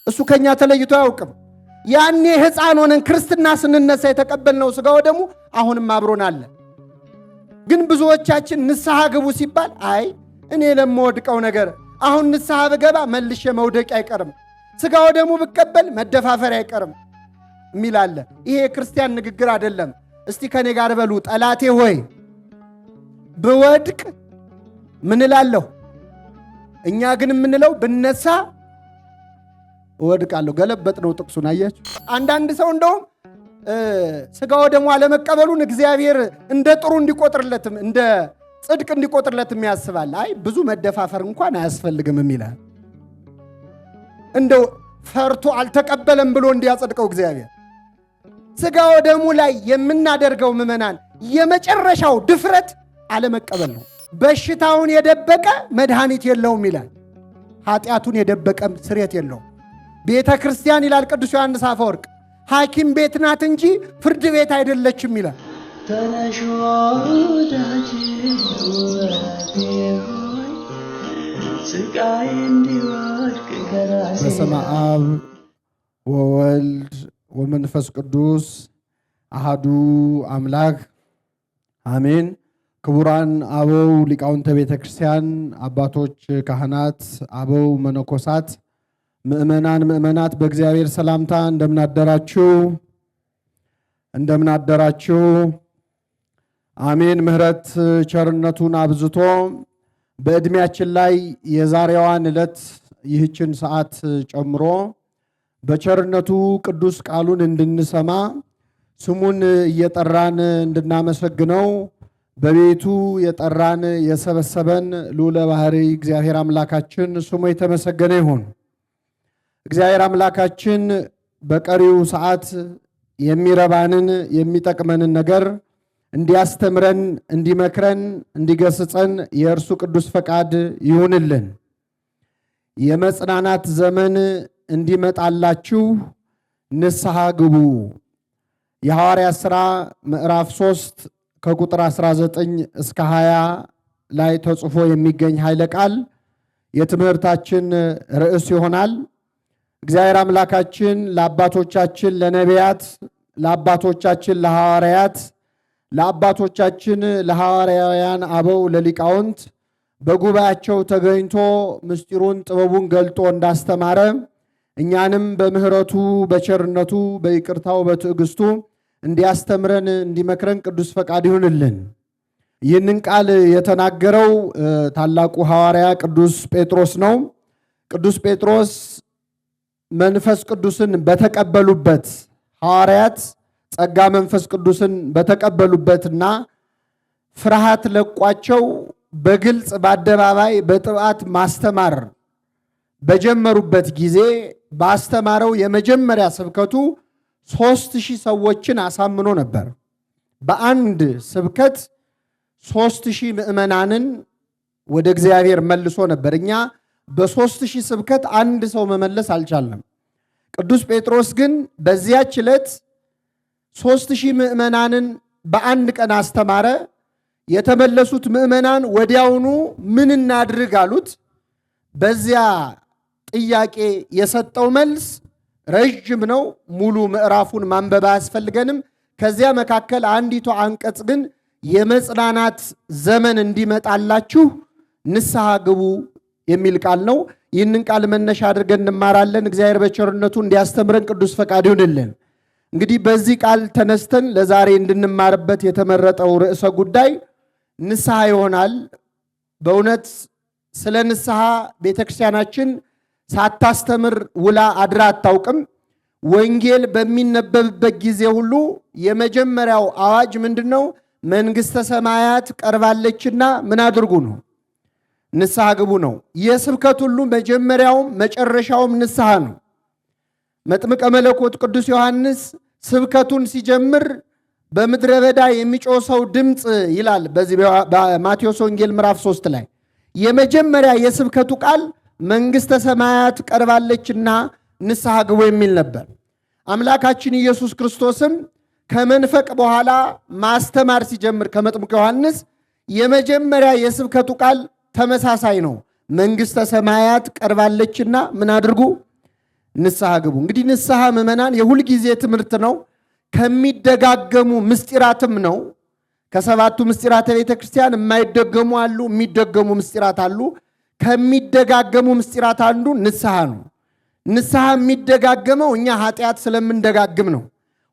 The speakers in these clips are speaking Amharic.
እሱ ከኛ ተለይቶ አያውቅም። ያኔ ሕፃን ሆነን ክርስትና ስንነሳ የተቀበልነው ሥጋው ደሙ አሁንም አብሮን አለ። ግን ብዙዎቻችን ንስሐ ግቡ ሲባል አይ እኔ ለምወድቀው ነገር አሁን ንስሐ ብገባ መልሼ መውደቅ አይቀርም፣ ሥጋው ደሙ ብቀበል መደፋፈር አይቀርም የሚል አለ። ይሄ የክርስቲያን ንግግር አይደለም። እስቲ ከኔ ጋር በሉ፣ ጠላቴ ሆይ ብወድቅ ምን እላለሁ? እኛ ግን የምንለው ብነሳ እወድቃለሁ። ገለበጥ ነው ጥቅሱን። አያችሁ? አንዳንድ ሰው እንደውም ሥጋው ደሙ አለመቀበሉን እግዚአብሔር እንደ ጥሩ እንዲቆጥርለትም እንደ ጽድቅ እንዲቆጥርለትም ያስባል። አይ ብዙ መደፋፈር እንኳን አያስፈልግም የሚላል። እንደው ፈርቶ አልተቀበለም ብሎ እንዲያጸድቀው እግዚአብሔር። ሥጋው ደሙ ላይ የምናደርገው ምዕመናን የመጨረሻው ድፍረት አለመቀበል ነው። በሽታውን የደበቀ መድኃኒት የለውም ይላል። ኃጢአቱን የደበቀም ስርየት የለውም። ቤተ ክርስቲያን ይላል ቅዱስ ዮሐንስ አፈወርቅ ሐኪም ቤት ናት እንጂ ፍርድ ቤት አይደለችም ይላል። ተነሽ ወዳጅ ስቃይ እንዲወድቅ ከራሴ። በስመ አብ ወወልድ ወመንፈስ ቅዱስ አሃዱ አምላክ አሜን። ክቡራን አበው ሊቃውንተ ቤተ ክርስቲያን፣ አባቶች ካህናት፣ አበው መነኮሳት፣ ምእመናን ምእመናት በእግዚአብሔር ሰላምታ እንደምናደራችሁ አሜን። ምሕረት ቸርነቱን አብዝቶ በዕድሜያችን ላይ የዛሬዋን ዕለት ይህችን ሰዓት ጨምሮ በቸርነቱ ቅዱስ ቃሉን እንድንሰማ ስሙን እየጠራን እንድናመሰግነው በቤቱ የጠራን የሰበሰበን ልዑለ ባሕርይ እግዚአብሔር አምላካችን ስሙ የተመሰገነ ይሁን። እግዚአብሔር አምላካችን በቀሪው ሰዓት የሚረባንን የሚጠቅመንን ነገር እንዲያስተምረን፣ እንዲመክረን፣ እንዲገስጸን የእርሱ ቅዱስ ፈቃድ ይሁንልን። የመጽናናት ዘመን እንዲመጣላችሁ ንስሐ ግቡ። የሐዋርያት ሥራ ምዕራፍ 3 ከቁጥር 19 እስከ 20 ላይ ተጽፎ የሚገኝ ኃይለ ቃል የትምህርታችን ርዕስ ይሆናል። እግዚአብሔር አምላካችን ለአባቶቻችን ለነቢያት፣ ለአባቶቻችን ለሐዋርያት፣ ለአባቶቻችን ለሐዋርያውያን አበው ለሊቃውንት በጉባኤያቸው ተገኝቶ ምስጢሩን ጥበቡን ገልጦ እንዳስተማረ እኛንም በምሕረቱ በቸርነቱ በይቅርታው በትዕግስቱ እንዲያስተምረን እንዲመክረን ቅዱስ ፈቃድ ይሁንልን። ይህንን ቃል የተናገረው ታላቁ ሐዋርያ ቅዱስ ጴጥሮስ ነው። ቅዱስ ጴጥሮስ መንፈስ ቅዱስን በተቀበሉበት ሐዋርያት ጸጋ መንፈስ ቅዱስን በተቀበሉበትና ፍርሃት ለቋቸው በግልጽ በአደባባይ በጥብዓት ማስተማር በጀመሩበት ጊዜ ባስተማረው የመጀመሪያ ስብከቱ 3000 ሰዎችን አሳምኖ ነበር። በአንድ ስብከት 3000 ምዕመናንን ወደ እግዚአብሔር መልሶ ነበር። እኛ በ3000 ስብከት አንድ ሰው መመለስ አልቻልንም። ቅዱስ ጴጥሮስ ግን በዚያች ዕለት 3000 ምዕመናንን በአንድ ቀን አስተማረ። የተመለሱት ምዕመናን ወዲያውኑ ምን እናድርግ አሉት። በዚያ ጥያቄ የሰጠው መልስ ረጅም ነው። ሙሉ ምዕራፉን ማንበብ አያስፈልገንም። ከዚያ መካከል አንዲቱ አንቀጽ ግን የመጽናናት ዘመን እንዲመጣላችሁ ንስሐ ግቡ የሚል ቃል ነው። ይህንን ቃል መነሻ አድርገን እንማራለን። እግዚአብሔር በቸርነቱ እንዲያስተምረን ቅዱስ ፈቃድ ይሁንልን። እንግዲህ በዚህ ቃል ተነስተን ለዛሬ እንድንማርበት የተመረጠው ርዕሰ ጉዳይ ንስሐ ይሆናል። በእውነት ስለ ንስሐ ቤተክርስቲያናችን ሳታስተምር ውላ አድራ አታውቅም። ወንጌል በሚነበብበት ጊዜ ሁሉ የመጀመሪያው አዋጅ ምንድን ነው? መንግሥተ ሰማያት ቀርባለችና ምን አድርጉ ነው? ንስሐ ግቡ ነው። የስብከት ሁሉ መጀመሪያውም መጨረሻውም ንስሐ ነው። መጥምቀ መለኮት ቅዱስ ዮሐንስ ስብከቱን ሲጀምር በምድረ በዳ የሚጮህ ሰው ድምፅ ይላል። በዚህ በማቴዎስ ወንጌል ምዕራፍ 3 ላይ የመጀመሪያ የስብከቱ ቃል መንግሥተ ሰማያት ቀርባለችና ንስሐ ግቡ የሚል ነበር። አምላካችን ኢየሱስ ክርስቶስም ከመንፈቅ በኋላ ማስተማር ሲጀምር ከመጥምቀ ዮሐንስ የመጀመሪያ የስብከቱ ቃል ተመሳሳይ ነው። መንግሥተ ሰማያት ቀርባለችና ምን አድርጉ? ንስሐ ግቡ። እንግዲህ ንስሐ ምዕመናን የሁል ጊዜ ትምህርት ነው። ከሚደጋገሙ ምስጢራትም ነው። ከሰባቱ ምስጢራተ ቤተ ክርስቲያን የማይደገሙ አሉ፣ የሚደገሙ ምስጢራት አሉ። ከሚደጋገሙ ምስጢራት አንዱ ንስሐ ነው። ንስሐ የሚደጋገመው እኛ ኃጢአት ስለምንደጋግም ነው።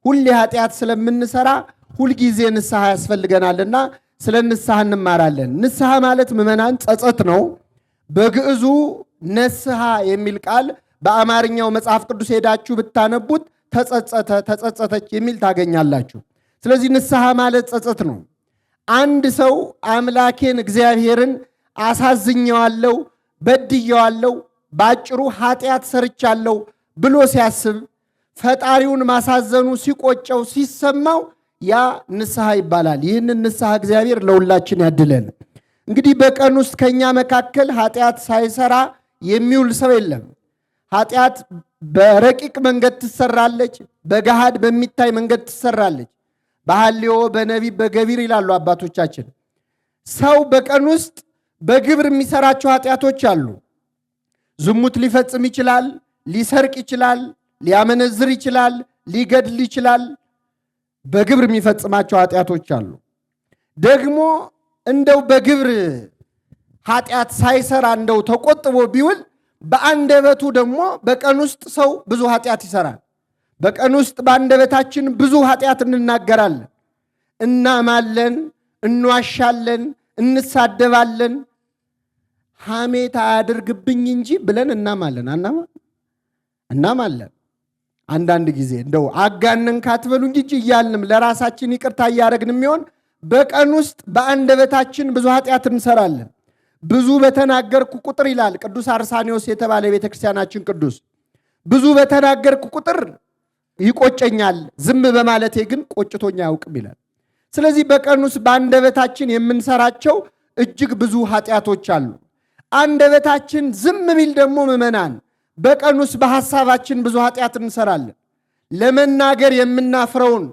ሁሌ ኃጢአት ስለምንሰራ ሁልጊዜ ንስሐ ያስፈልገናልና ስለ ንስሐ እንማራለን። ንስሐ ማለት ምዕመናን ጸጸት ነው። በግዕዙ ነስሐ የሚል ቃል በአማርኛው መጽሐፍ ቅዱስ ሄዳችሁ ብታነቡት ተጸጸተ፣ ተጸጸተች የሚል ታገኛላችሁ። ስለዚህ ንስሐ ማለት ጸጸት ነው። አንድ ሰው አምላኬን እግዚአብሔርን አሳዝኘዋለሁ፣ በድየዋለሁ፣ ባጭሩ ኃጢአት ሰርቻለሁ ብሎ ሲያስብ ፈጣሪውን ማሳዘኑ ሲቆጨው ሲሰማው ያ ንስሐ ይባላል። ይህንን ንስሐ እግዚአብሔር ለሁላችን ያድለን። እንግዲህ በቀን ውስጥ ከኛ መካከል ኃጢአት ሳይሰራ የሚውል ሰው የለም። ኃጢአት በረቂቅ መንገድ ትሰራለች፣ በገሃድ በሚታይ መንገድ ትሰራለች። በሐልዮ በነቢብ በገቢር ይላሉ አባቶቻችን። ሰው በቀን ውስጥ በግብር የሚሰራቸው ኃጢአቶች አሉ። ዝሙት ሊፈጽም ይችላል፣ ሊሰርቅ ይችላል፣ ሊያመነዝር ይችላል፣ ሊገድል ይችላል። በግብር የሚፈጽማቸው ኃጢአቶች አሉ። ደግሞ እንደው በግብር ኃጢአት ሳይሰራ እንደው ተቆጥቦ ቢውል በአንደበቱ ደግሞ በቀን ውስጥ ሰው ብዙ ኃጢአት ይሰራል። በቀን ውስጥ በአንደበታችን ብዙ ኃጢአት እንናገራለን፣ እናማለን፣ እንዋሻለን፣ እንሳደባለን። ሐሜት አያድርግብኝ እንጂ ብለን እናማለን። እናማለን። አንዳንድ ጊዜ እንደው አጋነን ካትበሉ እንጂ እያልንም ለራሳችን ይቅርታ እያደረግን የሚሆን በቀን ውስጥ በአንደበታችን ብዙ ኃጢአት እንሰራለን። ብዙ በተናገርኩ ቁጥር ይላል ቅዱስ አርሳኒዎስ የተባለ የቤተክርስቲያናችን ቅዱስ፣ ብዙ በተናገርኩ ቁጥር ይቆጨኛል፣ ዝም በማለቴ ግን ቆጭቶኛ አያውቅም ይላል። ስለዚህ በቀን ውስጥ በአንደበታችን የምንሰራቸው እጅግ ብዙ ኃጢአቶች አሉ። አንደበታችን ዝም ቢል ደግሞ ምዕመናን በቀን ውስጥ በሐሳባችን ብዙ ኃጢአት እንሰራለን። ለመናገር የምናፍረውን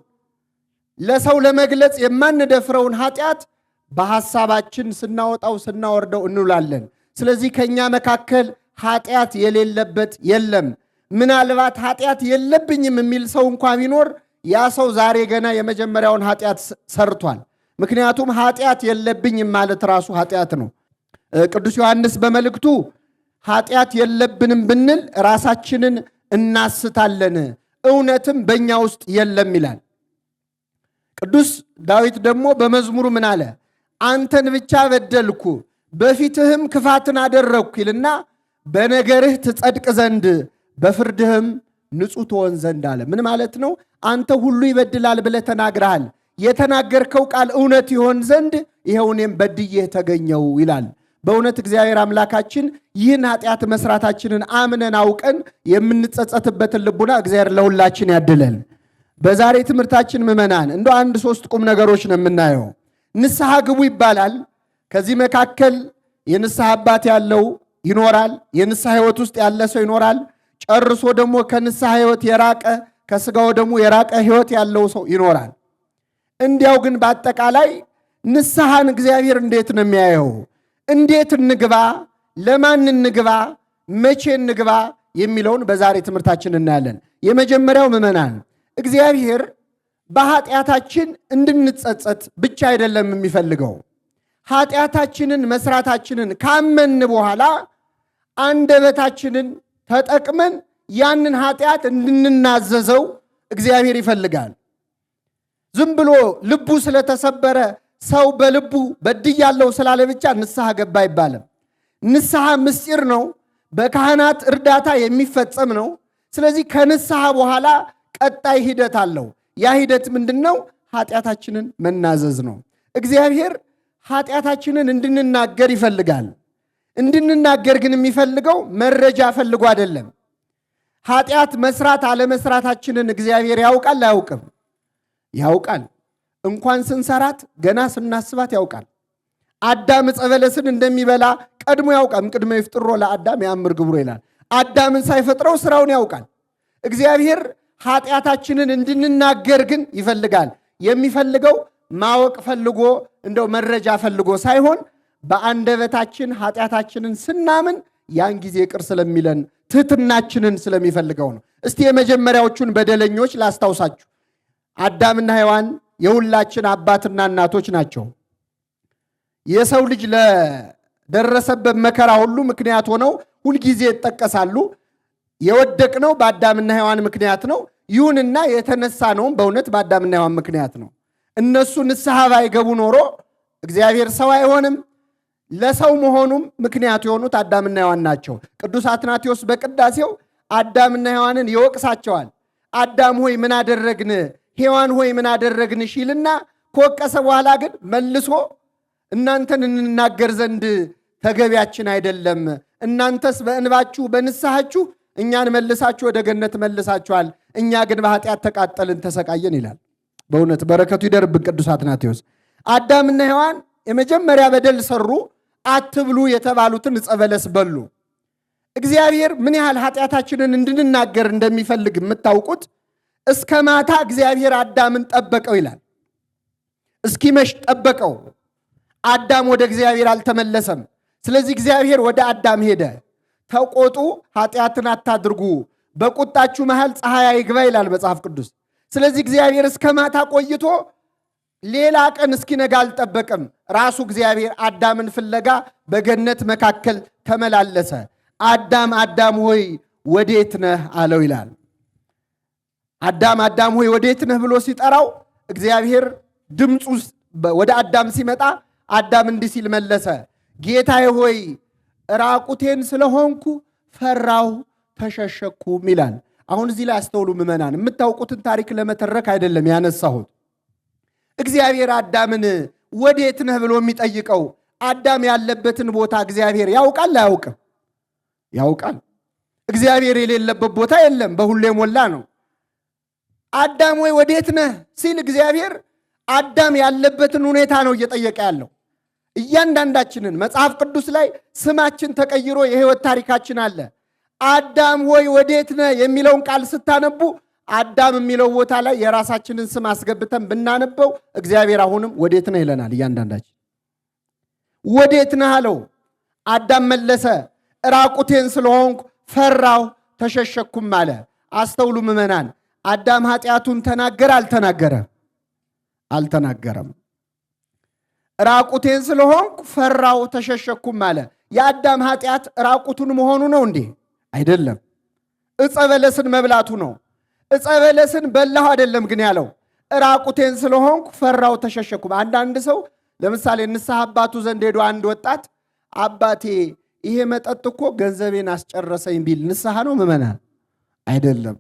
ለሰው ለመግለጽ የማንደፍረውን ኃጢአት በሐሳባችን ስናወጣው ስናወርደው እንውላለን። ስለዚህ ከኛ መካከል ኃጢአት የሌለበት የለም። ምናልባት ኃጢአት የለብኝም የሚል ሰው እንኳ ቢኖር ያ ሰው ዛሬ ገና የመጀመሪያውን ኃጢአት ሰርቷል። ምክንያቱም ኃጢአት የለብኝም ማለት ራሱ ኃጢአት ነው። ቅዱስ ዮሐንስ በመልእክቱ ኃጢአት የለብንም ብንል ራሳችንን እናስታለን፣ እውነትም በእኛ ውስጥ የለም ይላል። ቅዱስ ዳዊት ደግሞ በመዝሙሩ ምን አለ? አንተን ብቻ በደልኩ በፊትህም ክፋትን አደረግኩ ይልና በነገርህ ትጸድቅ ዘንድ በፍርድህም ንጹሕ ትሆን ዘንድ አለ። ምን ማለት ነው? አንተ ሁሉ ይበድላል ብለህ ተናግረሃል። የተናገርከው ቃል እውነት ይሆን ዘንድ ይኸው እኔም በድዬህ ተገኘው ይላል። በእውነት እግዚአብሔር አምላካችን ይህን ኃጢአት መስራታችንን አምነን አውቀን የምንጸጸትበትን ልቡና እግዚአብሔር ለሁላችን ያድለን። በዛሬ ትምህርታችን ምዕመናን እንደ አንድ ሶስት ቁም ነገሮች ነው የምናየው። ንስሐ ግቡ ይባላል። ከዚህ መካከል የንስሐ አባት ያለው ይኖራል። የንስሐ ሕይወት ውስጥ ያለ ሰው ይኖራል። ጨርሶ ደግሞ ከንስሐ ሕይወት የራቀ ከስጋው ደግሞ የራቀ ሕይወት ያለው ሰው ይኖራል። እንዲያው ግን በአጠቃላይ ንስሐን እግዚአብሔር እንዴት ነው የሚያየው? እንዴት እንግባ? ለማን እንግባ? መቼ እንግባ? የሚለውን በዛሬ ትምህርታችን እናያለን። የመጀመሪያው ምዕመናን እግዚአብሔር በኃጢአታችን እንድንጸጸት ብቻ አይደለም የሚፈልገው። ኃጢአታችንን መስራታችንን ካመን በኋላ አንደበታችንን ተጠቅመን ያንን ኃጢአት እንድንናዘዘው እግዚአብሔር ይፈልጋል። ዝም ብሎ ልቡ ስለተሰበረ ሰው በልቡ በድያለሁ ስላለ ብቻ ንስሐ ገባ አይባልም። ንስሐ ምስጢር ነው፣ በካህናት እርዳታ የሚፈጸም ነው። ስለዚህ ከንስሐ በኋላ ቀጣይ ሂደት አለው። ያ ሂደት ምንድነው? ኃጢአታችንን መናዘዝ ነው። እግዚአብሔር ኃጢአታችንን እንድንናገር ይፈልጋል። እንድንናገር ግን የሚፈልገው መረጃ ፈልጎ አይደለም። ኃጢአት መስራት አለመስራታችንን እግዚአብሔር ያውቃል አያውቅም? ያውቃል። እንኳን ስንሰራት ገና ስናስባት ያውቃል። አዳም ዕፀ በለስን እንደሚበላ ቀድሞ ያውቃል። ቅድመ ይፍጥሮ ለአዳም ያምር ግብሮ ይላል። አዳምን ሳይፈጥረው ስራውን ያውቃል። እግዚአብሔር ኃጢአታችንን እንድንናገር ግን ይፈልጋል። የሚፈልገው ማወቅ ፈልጎ እንደው መረጃ ፈልጎ ሳይሆን በአንደበታችን ኃጢአታችንን ስናምን ያን ጊዜ ይቅር ስለሚለን ትህትናችንን ስለሚፈልገው ነው። እስቲ የመጀመሪያዎቹን በደለኞች ላስታውሳችሁ። አዳምና ሔዋን የሁላችን አባትና እናቶች ናቸው። የሰው ልጅ ለደረሰበት መከራ ሁሉ ምክንያት ሆነው ሁልጊዜ ይጠቀሳሉ። የወደቅነው በአዳምና ሔዋን ምክንያት ነው። ይሁንና የተነሳ ነውም በእውነት በአዳምና ሔዋን ምክንያት ነው። እነሱ ንስሐ ባይገቡ ኖሮ እግዚአብሔር ሰው አይሆንም። ለሰው መሆኑም ምክንያት የሆኑት አዳምና ሔዋን ናቸው። ቅዱስ አትናቴዎስ በቅዳሴው አዳምና ሔዋንን ይወቅሳቸዋል። አዳም ሆይ ምን አደረግን፣ ሔዋን ሆይ ምን አደረግን ይልና ከወቀሰ በኋላ ግን መልሶ እናንተን እንናገር ዘንድ ተገቢያችን አይደለም፣ እናንተስ በእንባችሁ በንስሐችሁ እኛን መልሳችሁ ወደ ገነት መልሳችኋል፣ እኛ ግን በኃጢአት ተቃጠልን ተሰቃየን ይላል። በእውነት በረከቱ ይደርብን ቅዱስ አትናቴዎስ። አዳምና ሔዋን የመጀመሪያ በደል ሰሩ። አትብሉ የተባሉትን ዕፀ በለስ በሉ። እግዚአብሔር ምን ያህል ኃጢአታችንን እንድንናገር እንደሚፈልግ የምታውቁት እስከ ማታ እግዚአብሔር አዳምን ጠበቀው ይላል። እስኪመሽ ጠበቀው። አዳም ወደ እግዚአብሔር አልተመለሰም። ስለዚህ እግዚአብሔር ወደ አዳም ሄደ። ተቆጡ፣ ኃጢአትን አታድርጉ፣ በቁጣችሁ መሃል ፀሐይ አይግባ ይላል መጽሐፍ ቅዱስ። ስለዚህ እግዚአብሔር እስከ ማታ ቆይቶ ሌላ ቀን እስኪነጋ አልጠበቀም። ራሱ እግዚአብሔር አዳምን ፍለጋ በገነት መካከል ተመላለሰ። አዳም አዳም ሆይ ወዴት ነህ አለው ይላል። አዳም አዳም ሆይ ወዴት ነህ ብሎ ሲጠራው እግዚአብሔር ድምፁ ወደ አዳም ሲመጣ አዳም እንዲህ ሲል መለሰ፣ ጌታዬ ሆይ ራቁቴን ስለሆንኩ ፈራሁ ተሸሸኩም ይላል። አሁን እዚህ ላይ አስተውሉ ምዕመናን፣ የምታውቁትን ታሪክ ለመተረክ አይደለም ያነሳሁት። እግዚአብሔር አዳምን ወዴት ነህ ብሎ የሚጠይቀው አዳም ያለበትን ቦታ እግዚአብሔር ያውቃል አያውቅም? ያውቃል። እግዚአብሔር የሌለበት ቦታ የለም፣ በሁሉ የሞላ ነው። አዳም ወይ ወዴት ነህ ሲል እግዚአብሔር አዳም ያለበትን ሁኔታ ነው እየጠየቀ ያለው። እያንዳንዳችንን መጽሐፍ ቅዱስ ላይ ስማችን ተቀይሮ የሕይወት ታሪካችን አለ። አዳም ወይ ወዴት ነህ የሚለውን ቃል ስታነቡ አዳም የሚለው ቦታ ላይ የራሳችንን ስም አስገብተን ብናነበው እግዚአብሔር አሁንም ወዴት ነህ ይለናል። እያንዳንዳችን ወዴት ነህ አለው። አዳም መለሰ፣ ራቁቴን ስለሆንኩ ፈራሁ ተሸሸኩም አለ። አስተውሉ ምዕመናን፣ አዳም ኃጢአቱን ተናገረ አልተናገረም? አልተናገረም። ራቁቴን ስለሆንኩ ፈራሁ ተሸሸኩም አለ። የአዳም ኃጢአት ራቁቱን መሆኑ ነው እንዴ? አይደለም። ዕፀ በለስን መብላቱ ነው። ዕፀ በለስን በላሁ አይደለም ግን ያለው ራቁቴን ስለሆንኩ ፈራሁ ተሸሸኩም። አንዳንድ ሰው ለምሳሌ ንስሐ አባቱ ዘንድ ሄዶ አንድ ወጣት አባቴ ይሄ መጠጥ እኮ ገንዘቤን አስጨረሰኝ ቢል ንስሐ ነው ምዕመናን? አይደለም።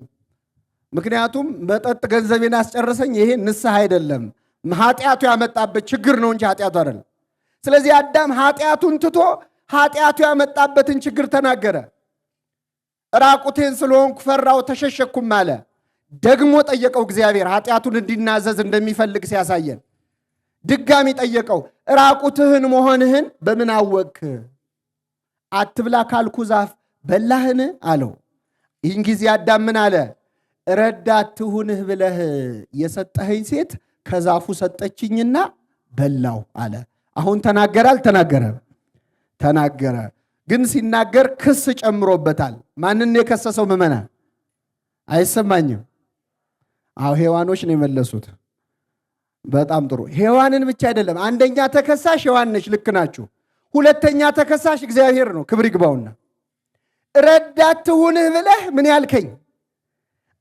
ምክንያቱም መጠጥ ገንዘቤን አስጨረሰኝ ይሄ ንስሐ አይደለም። ኃጢአቱ ያመጣበት ችግር ነው እንጂ ኃጢአቱ አይደለም። ስለዚህ አዳም ኃጢአቱን ትቶ ኃጢአቱ ያመጣበትን ችግር ተናገረ። ራቁቴን ስለሆንኩ ፈራሁ ተሸሸኩም አለ። ደግሞ ጠየቀው እግዚአብሔር ኃጢአቱን እንዲናዘዝ እንደሚፈልግ ሲያሳየን ድጋሚ ጠየቀው፣ ራቁትህን መሆንህን በምን አወቅህ? አትብላ ካልኩ ዛፍ በላህን አለው። ይህን ጊዜ አዳም ምን አለ? ረዳት ትሁንህ ብለህ የሰጠኸኝ ሴት ከዛፉ ሰጠችኝና በላው አለ። አሁን ተናገረ አልተናገረም? ተናገረ። ግን ሲናገር ክስ ጨምሮበታል። ማንን የከሰሰው ምዕመናን? አይሰማኝም? አዎ ሔዋኖች ነው የመለሱት። በጣም ጥሩ። ሔዋንን ብቻ አይደለም፣ አንደኛ ተከሳሽ ሔዋን ነች፣ ልክ ናችሁ። ሁለተኛ ተከሳሽ እግዚአብሔር ነው፣ ክብር ይግባውና ረዳት ትሁንህ ብለህ ምን ያልከኝ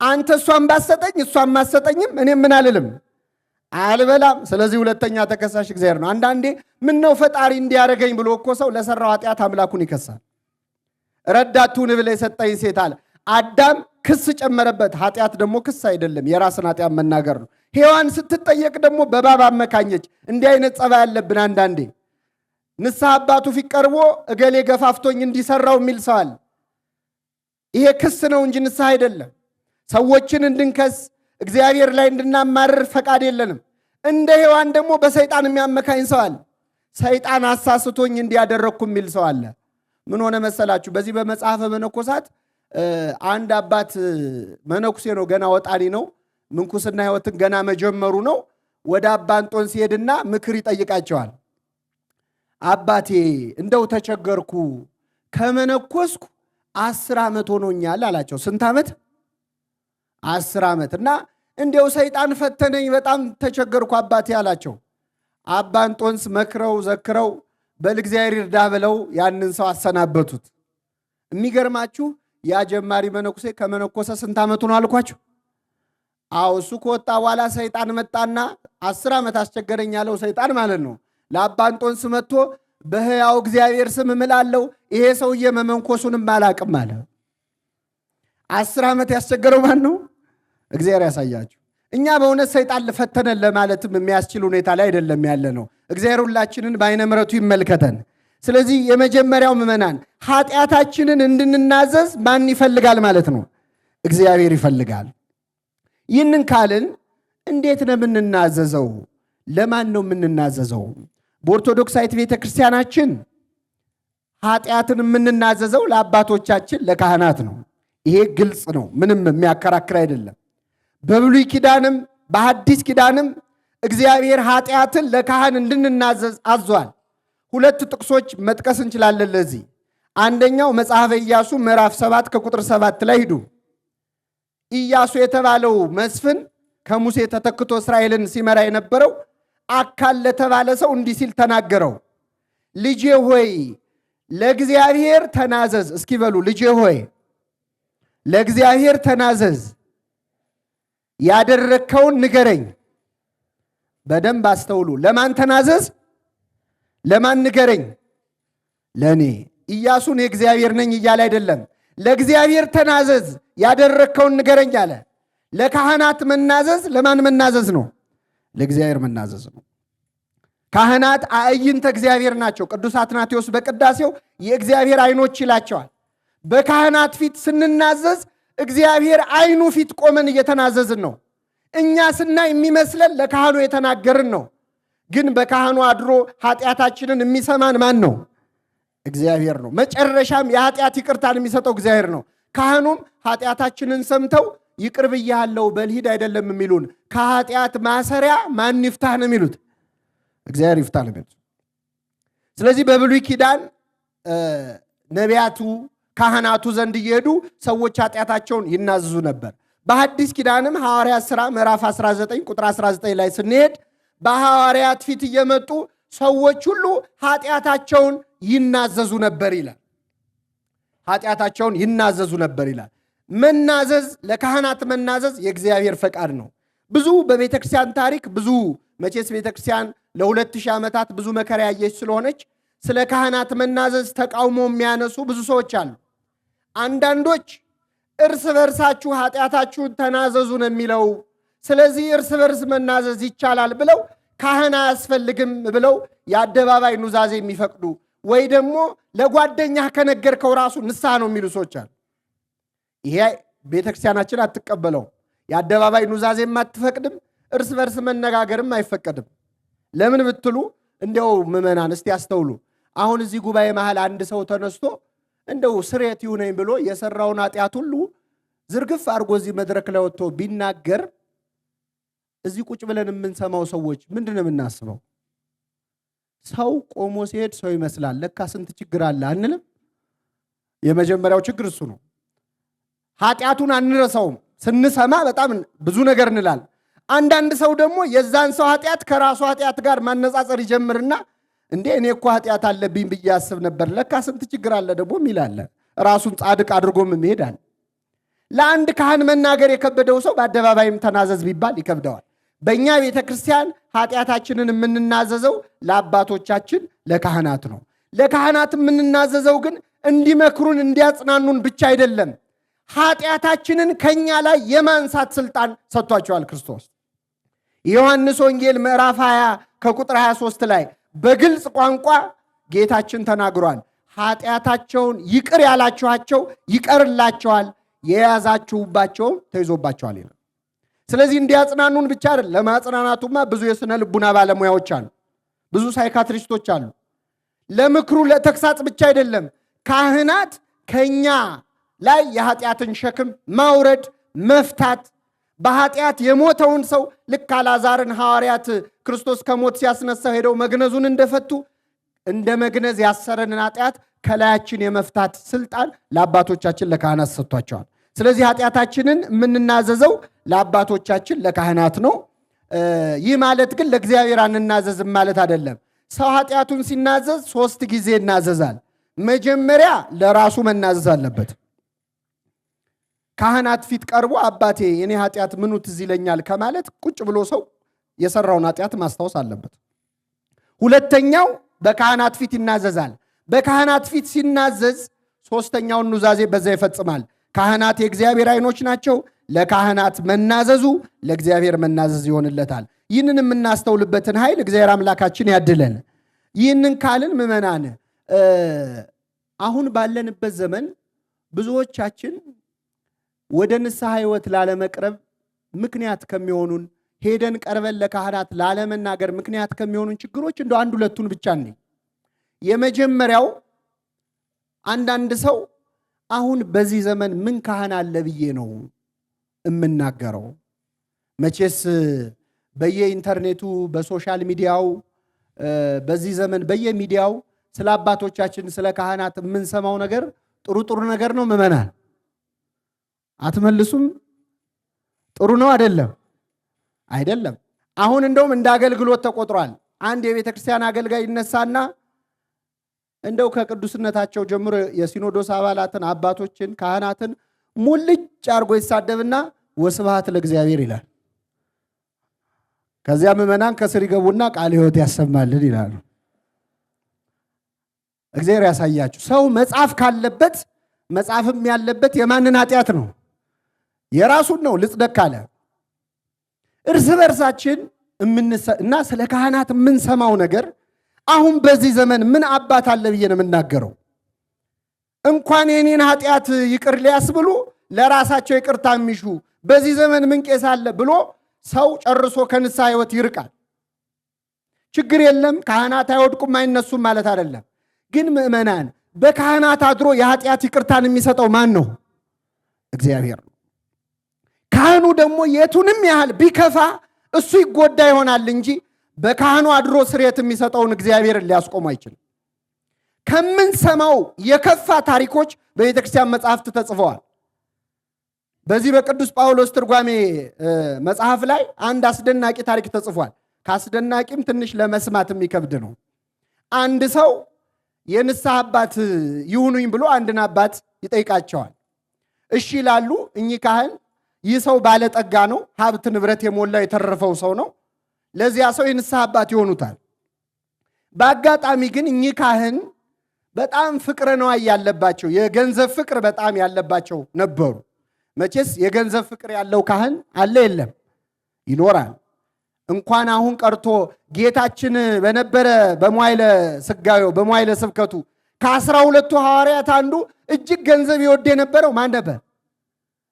አንተ እሷን ባሰጠኝ እሷን ማሰጠኝም እኔ ምን አልልም አልበላም። ስለዚህ ሁለተኛ ተከሳሽ እግዚአብሔር ነው። አንዳንዴ ምን ነው ፈጣሪ እንዲያደርገኝ ብሎ እኮ ሰው ለሰራው ኃጢአት አምላኩን ይከሳል። ረዳት ትሁንህ ብለህ የሰጠኝ ሴት አለ። አዳም ክስ ጨመረበት። ኃጢአት ደግሞ ክስ አይደለም፣ የራስን ኃጢአት መናገር ነው። ሔዋን ስትጠየቅ ደግሞ በእባብ አመካኘች። እንዲህ አይነት ጸባይ ያለብን አንዳንዴ ንስሐ አባቱ ፊት ቀርቦ እገሌ ገፋፍቶኝ እንዲሰራው የሚል ሰዋል። ይሄ ክስ ነው እንጂ ንስሐ አይደለም። ሰዎችን እንድንከስ እግዚአብሔር ላይ እንድናማርር ፈቃድ የለንም። እንደ ሔዋን ደግሞ በሰይጣን የሚያመካኝ ሰዋል። ሰይጣን አሳስቶኝ እንዲያደረግኩ የሚል ሰው አለ። ምን ሆነ መሰላችሁ? በዚህ በመጽሐፈ መነኮሳት አንድ አባት መነኩሴ ነው፣ ገና ወጣኒ ነው፣ ምንኩስና ሕይወትን ገና መጀመሩ ነው። ወደ አባ እንጦንስ ሲሄድና ምክር ይጠይቃቸዋል። አባቴ እንደው ተቸገርኩ፣ ከመነኮስኩ 10 ዓመት ሆኖኛል አላቸው። ስንት ዓመት? 10 ዓመት። እና እንዲያው ሰይጣን ፈተነኝ፣ በጣም ተቸገርኩ አባቴ አላቸው። አባ እንጦንስ መክረው ዘክረው በል እግዚአብሔር ይርዳ ብለው ያንን ሰው አሰናበቱት። የሚገርማችሁ ያ ጀማሪ መነኩሴ ከመነኮሰ ስንት ዓመቱ ነው አልኳችሁ? አዎ እሱ ከወጣ በኋላ ሰይጣን መጣና 10 ዓመት አስቸገረኝ ያለው ሰይጣን ማለት ነው። ለአባ እንጦንስ መጥቶ በሕያው እግዚአብሔር ስም እምላለሁ ይሄ ሰውዬ መመንኮሱንም አላቅም አለ። 10 ዓመት ያስቸገረው ማን ነው? እግዚአብሔር ያሳያችሁ። እኛ በእውነት ሰይጣን ፈተነን ለማለትም የሚያስችል ሁኔታ ላይ አይደለም ያለ ነው። እግዚአብሔር ሁላችንን በዓይነ ምሕረቱ ይመልከተን። ስለዚህ የመጀመሪያው ምዕመናን ኃጢአታችንን እንድንናዘዝ ማን ይፈልጋል ማለት ነው? እግዚአብሔር ይፈልጋል። ይህንን ካልን እንዴት ነው የምንናዘዘው? ለማን ነው የምንናዘዘው? በኦርቶዶክሳዊት ቤተ ክርስቲያናችን ኃጢአትን የምንናዘዘው ለአባቶቻችን ለካህናት ነው። ይሄ ግልጽ ነው፣ ምንም የሚያከራክር አይደለም። በብሉይ ኪዳንም በሐዲስ ኪዳንም እግዚአብሔር ኃጢአትን ለካህን እንድንናዘዝ አዟል። 2 ጥቅሶች መጥቀስ እንችላለን ለዚህ። አንደኛው መጽሐፈ ኢያሱ ምዕራፍ 7 ከቁጥር 7 ላይ ሂዱ። ኢያሱ የተባለው መስፍን ከሙሴ ተተክቶ እስራኤልን ሲመራ የነበረው አካል ለተባለ ሰው እንዲህ ሲል ተናገረው። ልጄ ሆይ ለእግዚአብሔር ተናዘዝ። እስኪ በሉ ልጄ ሆይ ለእግዚአብሔር ተናዘዝ፣ ያደረግከውን ንገረኝ። በደንብ አስተውሉ። ለማን ተናዘዝ? ለማን ንገረኝ? ለእኔ። ኢያሱን የእግዚአብሔር ነኝ እያለ አይደለም። ለእግዚአብሔር ተናዘዝ፣ ያደረግከውን ንገረኝ አለ። ለካህናት መናዘዝ ለማን መናዘዝ ነው? ለእግዚአብሔር መናዘዝ ነው። ካህናት አዕይንተ እግዚአብሔር ናቸው። ቅዱስ አትናቴዎስ በቅዳሴው የእግዚአብሔር ዓይኖች ይላቸዋል። በካህናት ፊት ስንናዘዝ እግዚአብሔር ዓይኑ ፊት ቆመን እየተናዘዝን ነው። እኛ ስናይ የሚመስለን ለካህኑ የተናገርን ነው። ግን በካህኑ አድሮ ኃጢአታችንን የሚሰማን ማን ነው? እግዚአብሔር ነው። መጨረሻም የኃጢአት ይቅርታን የሚሰጠው እግዚአብሔር ነው። ካህኑም ኃጢአታችንን ሰምተው ይቅር ብያለሁ በልሂድ አይደለም የሚሉን፣ ከኃጢአት ማሰሪያ ማን ይፍታህ ነው የሚሉት? እግዚአብሔር ይፍታህ ነው የሚሉት። ስለዚህ በብሉይ ኪዳን ነቢያቱ ካህናቱ ዘንድ እየሄዱ ሰዎች ኃጢአታቸውን ይናዘዙ ነበር። በሐዲስ ኪዳንም ሐዋርያት ሥራ ምዕራፍ 19 ቁጥር 19 ላይ ስንሄድ በሐዋርያት ፊት እየመጡ ሰዎች ሁሉ ኃጢአታቸውን ይናዘዙ ነበር ይላል። ኃጢአታቸውን ይናዘዙ ነበር ይላል። መናዘዝ፣ ለካህናት መናዘዝ የእግዚአብሔር ፈቃድ ነው። ብዙ በቤተ ክርስቲያን ታሪክ ብዙ መቼስ ቤተ ክርስቲያን ለ2000 ዓመታት ብዙ መከራ ያየች ስለሆነች ስለ ካህናት መናዘዝ ተቃውሞ የሚያነሱ ብዙ ሰዎች አሉ። አንዳንዶች እርስ በርሳችሁ ኃጢአታችሁን ተናዘዙ ነው የሚለው፣ ስለዚህ እርስ በርስ መናዘዝ ይቻላል ብለው ካህን አያስፈልግም ብለው የአደባባይ ኑዛዜ የሚፈቅዱ ወይ ደግሞ ለጓደኛህ ከነገርከው ራሱ ንስሐ ነው የሚሉ ሰዎች አሉ። ይሄ ቤተክርስቲያናችን አትቀበለው። የአደባባይ ኑዛዜም አትፈቅድም፣ እርስ በርስ መነጋገርም አይፈቀድም። ለምን ብትሉ እንደው ምዕመናን እስቲ ያስተውሉ። አሁን እዚህ ጉባኤ መሃል አንድ ሰው ተነስቶ እንደው ስርየት ይሁነኝ ብሎ የሰራውን ኃጢአት ሁሉ ዝርግፍ አድርጎ እዚህ መድረክ ላይ ወጥቶ ቢናገር እዚህ ቁጭ ብለን የምንሰማው ሰዎች ምንድን ነው የምናስበው? ሰው ቆሞ ሲሄድ ሰው ይመስላል፣ ለካ ስንት ችግር አለ አንልም? የመጀመሪያው ችግር እሱ ነው። ኃጢአቱን አንረሳውም። ስንሰማ በጣም ብዙ ነገር እንላል። አንዳንድ ሰው ደግሞ የዛን ሰው ኃጢአት ከራሱ ኃጢአት ጋር ማነጻጸር ይጀምርና እንዴ እኔ እኮ ኃጢአት አለብኝ ብዬ አስብ ነበር፣ ለካ ስንት ችግር አለ ደግሞ ይላል። ራሱን ጻድቅ አድርጎም ይሄዳል። ለአንድ ካህን መናገር የከበደው ሰው በአደባባይም ተናዘዝ ቢባል ይከብደዋል። በእኛ ቤተ ክርስቲያን ኃጢአታችንን የምንናዘዘው ለአባቶቻችን ለካህናት ነው። ለካህናት የምንናዘዘው ግን እንዲመክሩን እንዲያጽናኑን ብቻ አይደለም። ኃጢአታችንን ከኛ ላይ የማንሳት ስልጣን ሰጥቷቸዋል ክርስቶስ። የዮሐንስ ወንጌል ምዕራፍ 20 ከቁጥር 23 ላይ በግልጽ ቋንቋ ጌታችን ተናግሯል። ኃጢአታቸውን ይቅር ያላችኋቸው ይቀርላቸዋል፣ የያዛችሁባቸውም ተይዞባቸዋል ይላል። ስለዚህ እንዲያጽናኑን ብቻ አይደል። ለማጽናናቱማ ብዙ የሥነ ልቡና ባለሙያዎች አሉ፣ ብዙ ሳይካትሪስቶች አሉ። ለምክሩ ለተግሳጽ ብቻ አይደለም። ካህናት ከኛ ላይ የኃጢአትን ሸክም ማውረድ መፍታት፣ በኃጢአት የሞተውን ሰው ልክ አልዓዛርን ሐዋርያት ክርስቶስ ከሞት ሲያስነሳው ሄደው መግነዙን እንደፈቱ እንደ መግነዝ ያሰረንን ኃጢአት ከላያችን የመፍታት ስልጣን ለአባቶቻችን ለካህናት ሰጥቷቸዋል። ስለዚህ ኃጢአታችንን የምንናዘዘው ለአባቶቻችን ለካህናት ነው። ይህ ማለት ግን ለእግዚአብሔር አንናዘዝም ማለት አይደለም። ሰው ኃጢአቱን ሲናዘዝ 3 ጊዜ ይናዘዛል። መጀመሪያ ለራሱ መናዘዝ አለበት። ካህናት ፊት ቀርቦ አባቴ የኔ ኃጢአት ምኑ ትዝ ይለኛል ከማለት ቁጭ ብሎ ሰው የሰራውን ኃጢአት ማስታወስ አለበት። ሁለተኛው በካህናት ፊት ይናዘዛል። በካህናት ፊት ሲናዘዝ 3ኛውን ኑዛዜ በዛ ይፈጽማል። ካህናት የእግዚአብሔር ዓይኖች ናቸው። ለካህናት መናዘዙ ለእግዚአብሔር መናዘዝ ይሆንለታል። ይህንን የምናስተውልበትን ኃይል እግዚአብሔር አምላካችን ያድለን። ይህንን ካልን ምዕመናን አሁን ባለንበት ዘመን ብዙዎቻችን ወደ ንስሐ ሕይወት ላለመቅረብ ምክንያት ከሚሆኑን ሄደን ቀርበን ለካህናት ላለመናገር ምክንያት ከሚሆኑን ችግሮች እንደ አንድ ሁለቱን ብቻ ነኝ። የመጀመሪያው አንዳንድ ሰው አሁን በዚህ ዘመን ምን ካህን አለ ብዬ ነው የምናገረው? መቼስ በየኢንተርኔቱ በሶሻል ሚዲያው በዚህ ዘመን በየሚዲያው ስለ አባቶቻችን ስለ ካህናት የምንሰማው ነገር ጥሩ ጥሩ ነገር ነው። ምዕመናን አትመልሱም? ጥሩ ነው አይደለም? አይደለም። አሁን እንደውም እንደ አገልግሎት ተቆጥሯል። አንድ የቤተ ክርስቲያን አገልጋይ ይነሳና እንደው ከቅዱስነታቸው ጀምሮ የሲኖዶስ አባላትን አባቶችን ካህናትን ሙልጭ አርጎ ይሳደብና ወስብሐት ለእግዚአብሔር ይላል። ከዚያ ምዕመናን ከስር ይገቡና ቃለ ሕይወት ያሰማልን ይላሉ። እግዚአብሔር ያሳያችሁ። ሰው መጻፍ ካለበት መጻፍም ያለበት የማንን ኃጢአት ነው? የራሱን ነው። ልጽደቅ ካለ እርስ በርሳችን እና ስለ ካህናት የምንሰማው ነገር አሁን በዚህ ዘመን ምን አባት አለ ብዬ ነው የምናገረው? እንኳን የኔን ኃጢአት ይቅር ሊያስብሉ ለራሳቸው ይቅርታ የሚሹ በዚህ ዘመን ምን ቄስ አለ ብሎ ሰው ጨርሶ ከንስሐ ሕይወት ይርቃል። ችግር የለም ካህናት አይወድቁም አይነሱም ማለት አይደለም። ግን ምዕመናን በካህናት አድሮ የኃጢአት ይቅርታን የሚሰጠው ማን ነው? እግዚአብሔር ነው። ካህኑ ደግሞ የቱንም ያህል ቢከፋ እሱ ይጎዳ ይሆናል እንጂ በካህኑ አድሮ ስርየት የሚሰጠውን እግዚአብሔርን ሊያስቆም አይችልም። ከምንሰማው የከፋ ታሪኮች በቤተ ክርስቲያን መጽሐፍት ተጽፈዋል። በዚህ በቅዱስ ጳውሎስ ትርጓሜ መጽሐፍ ላይ አንድ አስደናቂ ታሪክ ተጽፏል። ከአስደናቂም ትንሽ ለመስማት የሚከብድ ነው። አንድ ሰው የንስሐ አባት ይሁኑኝ ብሎ አንድን አባት ይጠይቃቸዋል። እሺ ይላሉ። እኚህ ካህን ይህ ሰው ባለጠጋ ነው፣ ሀብት ንብረት የሞላው የተረፈው ሰው ነው። ለዚያ ሰው የንስሐ አባት ይሆኑታል። በአጋጣሚ ግን እኚህ ካህን በጣም ፍቅረ ነዋይ ያለባቸው የገንዘብ ፍቅር በጣም ያለባቸው ነበሩ። መቼስ የገንዘብ ፍቅር ያለው ካህን አለ የለም? ይኖራል። እንኳን አሁን ቀርቶ ጌታችን በነበረ በመዋዕለ ሥጋዌው በመዋዕለ ስብከቱ ከ12ቱ ሐዋርያት አንዱ እጅግ ገንዘብ ይወድ የነበረው ማን ነበር?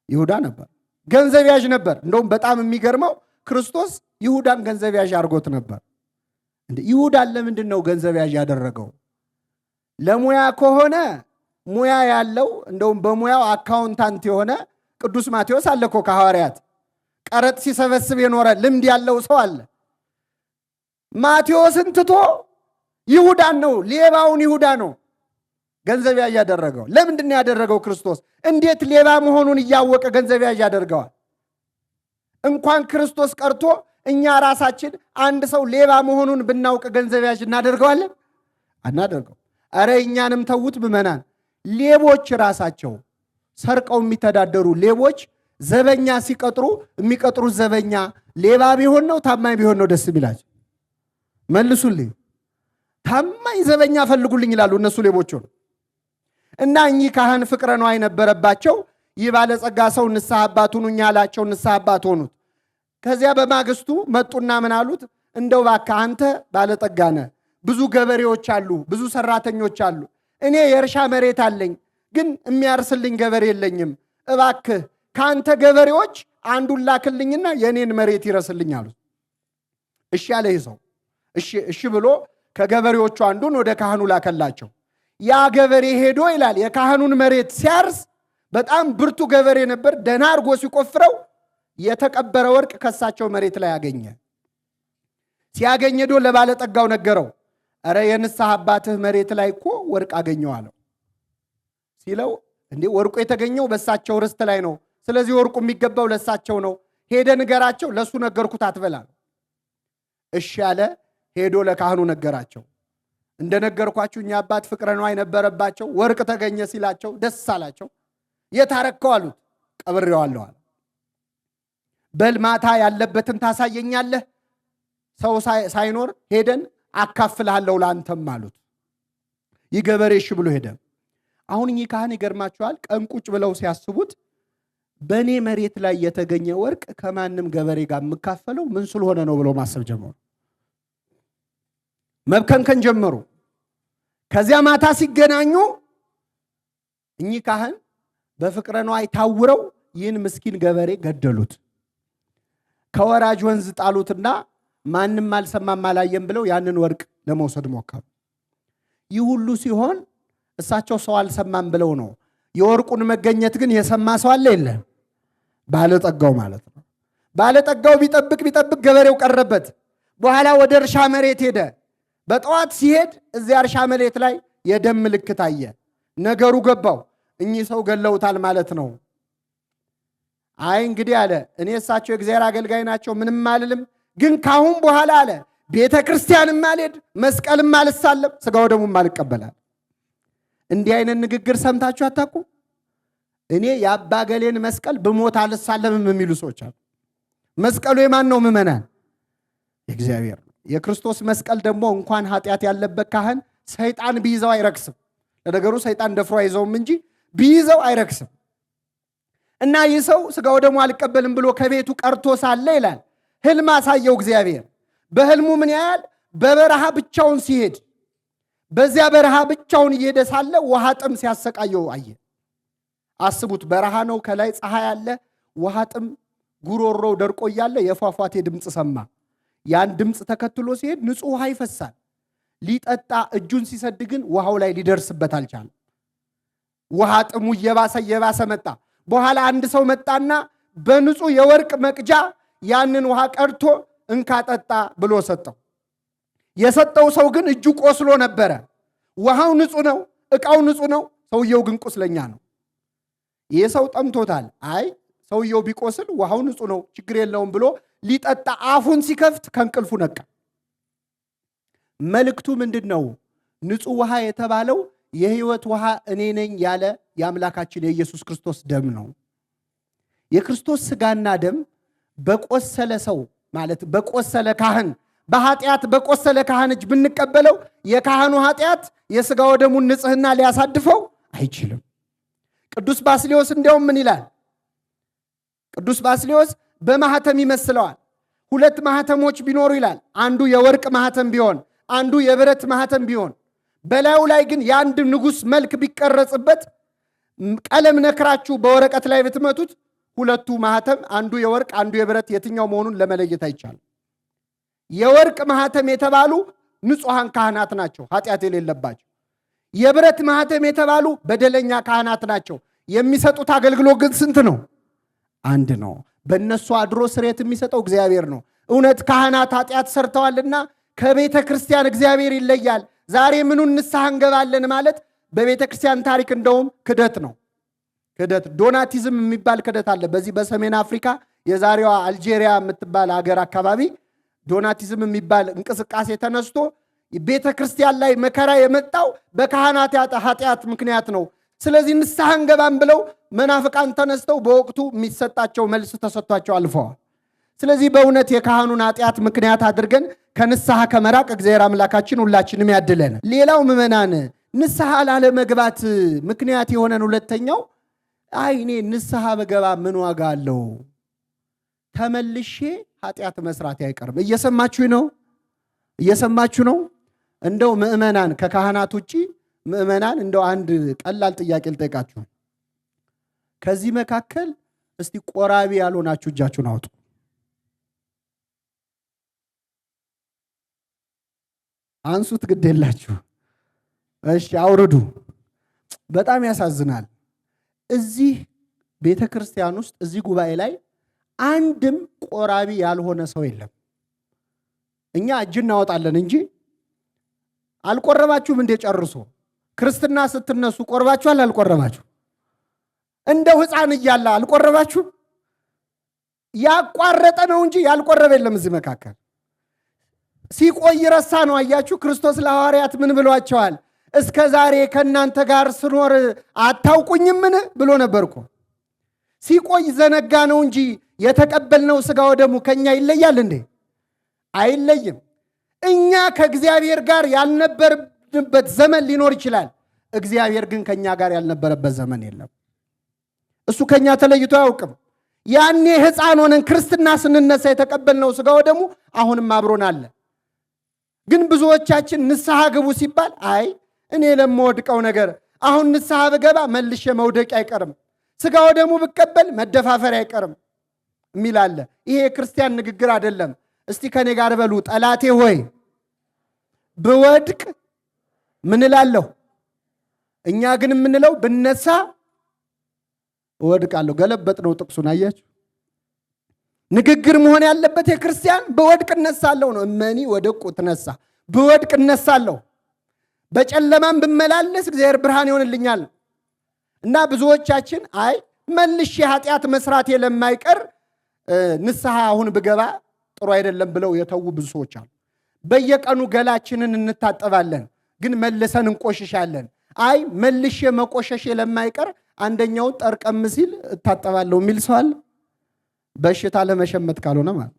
ይሁዳ ነበር። ገንዘብ ያዥ ነበር። እንደውም በጣም የሚገርመው ክርስቶስ ይሁዳን ገንዘብ ያዥ አድርጎት ነበር። ይሁዳን ለምንድን ነው ገንዘብ ያዥ ያደረገው? ለሙያ ከሆነ ሙያ ያለው እንደውም በሙያው አካውንታንት የሆነ ቅዱስ ማቴዎስ አለ እኮ ከሐዋርያት ቀረጥ ሲሰበስብ የኖረ ልምድ ያለው ሰው አለ። ማቴዎስን ትቶ ይሁዳን ነው፣ ሌባውን ይሁዳ ነው ገንዘብ ያዥ ያደረገው። ለምንድን ነው ያደረገው? ክርስቶስ እንዴት ሌባ መሆኑን እያወቀ ገንዘብ ያዥ ያደርገዋል? እንኳን ክርስቶስ ቀርቶ እኛ ራሳችን አንድ ሰው ሌባ መሆኑን ብናውቅ ገንዘብ ያዥ እናደርገዋለን? አናደርገው። አረ እኛንም ተዉት ምዕመናን። ሌቦች ራሳቸው ሰርቀው የሚተዳደሩ ሌቦች ዘበኛ ሲቀጥሩ የሚቀጥሩት ዘበኛ ሌባ ቢሆን ነው ታማኝ ቢሆን ነው ደስ የሚላቸው? መልሱልኝ። ታማኝ ዘበኛ ፈልጉልኝ ይላሉ እነሱ ሌቦች ሆኑ። እና እኚህ ካህን ፍቅረ ነዋይ ነበረባቸው። ይህ ባለጸጋ ሰው ንስሐ አባት ሁኑኝ ያላቸው ንስሐ አባት ሆኑት። ከዚያ በማግስቱ መጡና ምን አሉት? እንደው እባክህ አንተ ባለጠጋ ነህ፣ ብዙ ገበሬዎች አሉ፣ ብዙ ሰራተኞች አሉ። እኔ የእርሻ መሬት አለኝ፣ ግን የሚያርስልኝ ገበሬ የለኝም። እባክህ ከአንተ ገበሬዎች አንዱን ላክልኝና የኔን መሬት ይረስልኝ አሉት። እሺ ያለ ይህ ሰው እሺ ብሎ ከገበሬዎቹ አንዱን ወደ ካህኑ ላከላቸው። ያ ገበሬ ሄዶ ይላል የካህኑን መሬት ሲያርስ በጣም ብርቱ ገበሬ ነበር። ደህና አድርጎ ሲቆፍረው የተቀበረ ወርቅ ከሳቸው መሬት ላይ አገኘ። ሲያገኝ ሄዶ ለባለጠጋው ነገረው። እረ የንስሐ አባትህ መሬት ላይ እኮ ወርቅ አገኘው አለው። ሲለው እንዴ ወርቁ የተገኘው በሳቸው ርስት ላይ ነው። ስለዚህ ወርቁ የሚገባው ለሳቸው ነው። ሄደ ንገራቸው። ለሱ ነገርኩት አትበላ። እሺ ያለ ሄዶ ለካህኑ ነገራቸው። እንደነገርኳችሁ እኛ አባት ፍቅረ ነዋይ ነበረባቸው። ወርቅ ተገኘ ሲላቸው ደስ አላቸው። የታረከው አሉት። ቀብሬዋለሁ አለ። በል ማታ ያለበትን ታሳየኛለህ፣ ሰው ሳይኖር ሄደን አካፍልሃለሁ ለአንተም አሉት። ይህ ገበሬ እሺ ብሎ ሄደ። አሁን እኚህ ካህን ይገርማቸዋል። ቀን ቁጭ ብለው ሲያስቡት በእኔ መሬት ላይ የተገኘ ወርቅ ከማንም ገበሬ ጋር የምካፈለው ምን ስለሆነ ነው ብለው ማሰብ ጀመሩ። መብከንከን ጀመሩ። ከዚያ ማታ ሲገናኙ እኚህ ካህን በፍቅረ ነዋይ ታውረው ይህን ምስኪን ገበሬ ገደሉት። ከወራጅ ወንዝ ጣሉትና ማንም አልሰማም አላየም ብለው ያንን ወርቅ ለመውሰድ ሞከሩ። ይህ ሁሉ ሲሆን እሳቸው ሰው አልሰማም ብለው ነው። የወርቁን መገኘት ግን የሰማ ሰው አለ የለም? ባለጠጋው ማለት ነው። ባለጠጋው ቢጠብቅ ገበሬው ቀረበት። በኋላ ወደ እርሻ መሬት ሄደ። በጠዋት ሲሄድ እዚያ እርሻ መሬት ላይ የደም ምልክት አየ። ነገሩ ገባው። እኚህ ሰው ገለውታል ማለት ነው። አይ እንግዲህ አለ እኔ እሳቸው የእግዚአብሔር አገልጋይ ናቸው፣ ምንም አልልም። ግን ካሁን በኋላ አለ ቤተ ክርስቲያንም አልሄድ፣ መስቀልም አልሳለም፣ ስጋው ደሙም አልቀበላል። እንዲህ አይነት ንግግር ሰምታችሁ አታውቁ? እኔ የአባ ገሌን መስቀል ብሞት አልሳለምም የሚሉ ሰዎች አሉ። መስቀሉ የማን ነው? ምዕመናን የእግዚአብሔር ነው። የክርስቶስ መስቀል ደግሞ እንኳን ኃጢአት ያለበት ካህን ሰይጣን ቢይዘው አይረክስም። ለነገሩ ሰይጣን ደፍሮ አይዘውም እንጂ ቢይዘው አይረክስም። እና ይህ ሰው ስጋው ደሙ አልቀበልም ብሎ ከቤቱ ቀርቶ ሳለ ይላል ህልም አሳየው እግዚአብሔር። በህልሙ ምን ያህል በበረሃ ብቻውን ሲሄድ፣ በዚያ በረሃ ብቻውን እየሄደ ሳለ ውሃ ጥም ሲያሰቃየው አየ። አስቡት፣ በረሃ ነው፣ ከላይ ፀሐይ አለ፣ ውሃ ጥም፣ ጉሮሮው ደርቆ እያለ የፏፏቴ ድምፅ ሰማ። ያን ድምፅ ተከትሎ ሲሄድ ንጹህ ውሃ ይፈሳል። ሊጠጣ እጁን ሲሰድ ግን ውሃው ላይ ሊደርስበት አልቻለም። ውሃ ጥሙ እየባሰ መጣ። በኋላ አንድ ሰው መጣና በንጹህ የወርቅ መቅጃ ያንን ውሃ ቀድቶ እንካ ጠጣ ብሎ ሰጠው። የሰጠው ሰው ግን እጁ ቆስሎ ነበረ። ውሃው ንጹህ ነው፣ ዕቃው ንጹህ ነው፣ ሰውየው ግን ቁስለኛ ነው። ይህ ሰው ጠምቶታል። አይ ሰውየው ቢቆስል ውሃው ንጹህ ነው፣ ችግር የለውም ብሎ ሊጠጣ አፉን ሲከፍት ከእንቅልፉ ነቃ። መልእክቱ ምንድን ነው? ንጹህ ውሃ የተባለው የህይወት ውሃ እኔ ነኝ ያለ የአምላካችን የኢየሱስ ክርስቶስ ደም ነው። የክርስቶስ ስጋና ደም በቆሰለ ሰው ማለት በቆሰለ ካህን፣ በኃጢአት በቆሰለ ካህን እጅ ብንቀበለው የካህኑ ኃጢአት የስጋው ደሙን ንጽህና ሊያሳድፈው አይችልም። ቅዱስ ባስልዮስ እንዲያውም ምን ይላል? ቅዱስ ባስልዮስ በማህተም ይመስለዋል። ሁለት ማህተሞች ቢኖሩ ይላል፣ አንዱ የወርቅ ማህተም ቢሆን፣ አንዱ የብረት ማህተም ቢሆን፣ በላዩ ላይ ግን የአንድ ንጉሥ መልክ ቢቀረጽበት ቀለም ነክራችሁ በወረቀት ላይ ብትመቱት ሁለቱ ማህተም አንዱ የወርቅ አንዱ የብረት የትኛው መሆኑን ለመለየት አይቻልም። የወርቅ ማህተም የተባሉ ንጹሐን ካህናት ናቸው፣ ኃጢአት የሌለባቸው። የብረት ማህተም የተባሉ በደለኛ ካህናት ናቸው። የሚሰጡት አገልግሎት ግን ስንት ነው? አንድ ነው። በእነሱ አድሮ ስርየት የሚሰጠው እግዚአብሔር ነው። እውነት ካህናት ኃጢአት ሰርተዋልና ከቤተ ክርስቲያን እግዚአብሔር ይለያል። ዛሬ ምኑን ንስሐ እንገባለን ማለት በቤተ ክርስቲያን ታሪክ እንደውም ክደት ነው። ክደት ዶናቲዝም የሚባል ክደት አለ። በዚህ በሰሜን አፍሪካ የዛሬዋ አልጄሪያ የምትባል ሀገር አካባቢ ዶናቲዝም የሚባል እንቅስቃሴ ተነስቶ ቤተ ክርስቲያን ላይ መከራ የመጣው በካህናት ኃጢአት ምክንያት ነው። ስለዚህ ንስሐ እንገባም ብለው መናፍቃን ተነስተው በወቅቱ የሚሰጣቸው መልስ ተሰጥቷቸው አልፈዋል። ስለዚህ በእውነት የካህኑን ኃጢአት ምክንያት አድርገን ከንስሐ ከመራቅ እግዚአብሔር አምላካችን ሁላችንም ያድለን። ሌላው ምዕመናን ንስሐ ላለመግባት ምክንያት የሆነን ሁለተኛው አይ እኔ ንስሐ በገባ ምን ዋጋ አለው? ተመልሼ ኃጢአት መስራት አይቀርም። እየሰማችሁ ነው? እየሰማችሁ ነው? እንደው ምዕመናን ከካህናት ውጪ ምዕመናን እንደው አንድ ቀላል ጥያቄ ልጠይቃችሁ። ከዚህ መካከል እስቲ ቆራቢ ያልሆናችሁ እጃችሁን አውጡ። አንሱት፣ ግድ የላችሁ። እሺ አውርዱ። በጣም ያሳዝናል። እዚህ ቤተ ክርስቲያን ውስጥ እዚህ ጉባኤ ላይ አንድም ቆራቢ ያልሆነ ሰው የለም። እኛ እጅ እናወጣለን እንጂ አልቆረባችሁም እንደ ጨርሶ ክርስትና ስትነሱ ቆርባችኋል አልቆረባችሁ? እንደው ሕፃን እያለ አልቆረባችሁ? ያቋረጠ ነው እንጂ ያልቆረበ የለም እዚህ መካከል። ሲቆይ ረሳ ነው። አያችሁ ክርስቶስ ለሐዋርያት ምን ብሏቸዋል? እስከ ዛሬ ከእናንተ ጋር ስኖር አታውቁኝምን ብሎ ነበርኩ። ሲቆይ ዘነጋ ነው እንጂ የተቀበልነው ሥጋው ደሙ ከኛ ይለያል እንዴ? አይለይም። እኛ ከእግዚአብሔር ጋር ያልነበርንበት ዘመን ሊኖር ይችላል። እግዚአብሔር ግን ከኛ ጋር ያልነበረበት ዘመን የለም። እሱ ከኛ ተለይቶ አያውቅም። ያኔ ሕፃን ሆነን ክርስትና ስንነሳ የተቀበልነው ሥጋው ደሙ አሁንም አብሮን አለ። ግን ብዙዎቻችን ንስሐ ግቡ ሲባል አይ እኔ ለምወድቀው ነገር አሁን ንስሐ ብገባ መልሼ መውደቅ አይቀርም፣ ሥጋው ደሙ ብቀበል መደፋፈር አይቀርም የሚል አለ። ይሄ የክርስቲያን ንግግር አይደለም። እስቲ ከኔ ጋር በሉ፣ ጠላቴ ሆይ ብወድቅ ምን እላለሁ? እኛ ግን የምንለው ብነሳ እወድቃለሁ። ገለበጥ ነው ጥቅሱን። አያችሁ ንግግር መሆን ያለበት የክርስቲያን ብወድቅ እነሳለሁ ነው። እመኒ ወደቁ ትነሳ፣ ብወድቅ እነሳለሁ፣ በጨለማም ብመላለስ እግዚአብሔር ብርሃን ይሆንልኛል። እና ብዙዎቻችን አይ መልሼ ኃጢአት መስራቴ ለማይቀር ንስሐ አሁን ብገባ ጥሩ አይደለም ብለው የተዉ ብዙ ሰዎች አሉ። በየቀኑ ገላችንን እንታጠባለን፣ ግን መልሰን እንቆሽሻለን። አይ መልሼ መቆሸሼ ለማይቀር አንደኛውን ጠርቀም ሲል እታጠባለሁ የሚል ሰው አለ። በሽታ ለመሸመት ካልሆነ ማለት።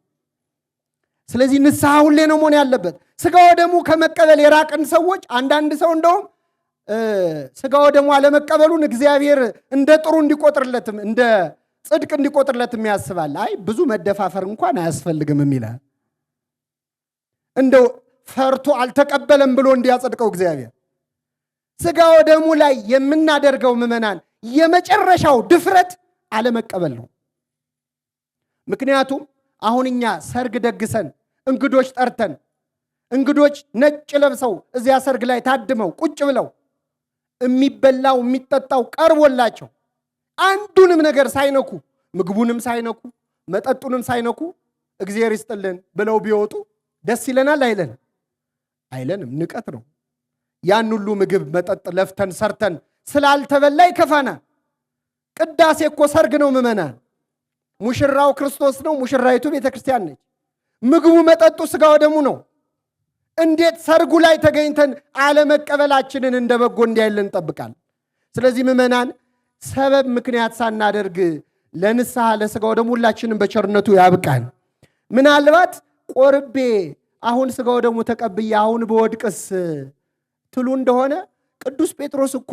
ስለዚህ ንስሐ ሁሌ ነው መሆን ያለበት። ሥጋው ደሙ ከመቀበል የራቅን ሰዎች አንዳንድ ሰው እንደውም ሥጋው ደሙ አለመቀበሉን እግዚአብሔር እንደ ጥሩ እንዲቆጥርለትም እንደ ጽድቅ እንዲቆጥርለትም ያስባል። አይ ብዙ መደፋፈር እንኳን አያስፈልግም የሚላል። እንደው ፈርቶ አልተቀበለም ብሎ እንዲያጸድቀው እግዚአብሔር። ሥጋው ደሙ ላይ የምናደርገው ምዕመናን የመጨረሻው ድፍረት አለመቀበል ነው። ምክንያቱም አሁን እኛ ሰርግ ደግሰን እንግዶች ጠርተን እንግዶች ነጭ ለብሰው እዚያ ሰርግ ላይ ታድመው ቁጭ ብለው የሚበላው የሚጠጣው ቀርቦላቸው አንዱንም ነገር ሳይነኩ ምግቡንም ሳይነኩ መጠጡንም ሳይነኩ እግዚአብሔር ይስጥልን ብለው ቢወጡ ደስ ይለናል አይለን? አይለንም። ንቀት ነው። ያን ሁሉ ምግብ መጠጥ ለፍተን ሰርተን ስላልተበላ ይከፋናል። ቅዳሴ እኮ ሰርግ ነው ምዕመናን። ሙሽራው ክርስቶስ ነው፣ ሙሽራይቱ ቤተክርስቲያን ነች። ምግቡ መጠጡ ሥጋው ደሙ ነው። እንዴት ሰርጉ ላይ ተገኝተን አለመቀበላችንን እንደ በጎ እንዲያይልን እንጠብቃለን? ስለዚህ ምዕመናን ሰበብ ምክንያት ሳናደርግ ለንስሐ ለሥጋው ደሙ ሁላችንም በቸርነቱ ያብቃን። ምናልባት ቆርቤ አሁን ሥጋው ደሙ ተቀብዬ አሁን በወድቅስ ትሉ እንደሆነ ቅዱስ ጴጥሮስ እኮ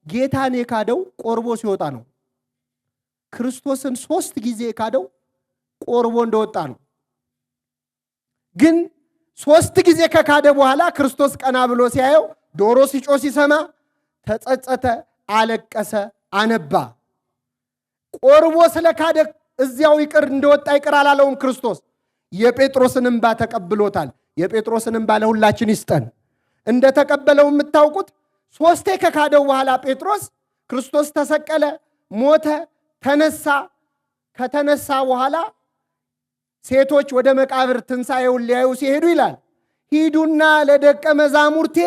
ጌታን የካደው ቆርቦ ሲወጣ ነው። ክርስቶስን 3 ጊዜ የካደው ቆርቦ እንደወጣ ነው። ግን 3 ጊዜ ከካደ በኋላ ክርስቶስ ቀና ብሎ ሲያየው ዶሮ ሲጮህ ሲሰማ ተጸጸተ፣ አለቀሰ፣ አነባ። ቆርቦ ስለካደ እዚያው ይቅር እንደወጣ ይቅር አላለውም ክርስቶስ። የጴጥሮስን እንባ ተቀብሎታል። የጴጥሮስን እንባ ለሁላችን ይስጠን። እንደተቀበለው የምታውቁት 3 ከካደው በኋላ ጴጥሮስ ክርስቶስ ተሰቀለ፣ ሞተ፣ ተነሳ። ከተነሳ በኋላ ሴቶች ወደ መቃብር ትንሣኤውን ሊያዩ ሲሄዱ ይላል ሂዱና ለደቀ መዛሙርቴ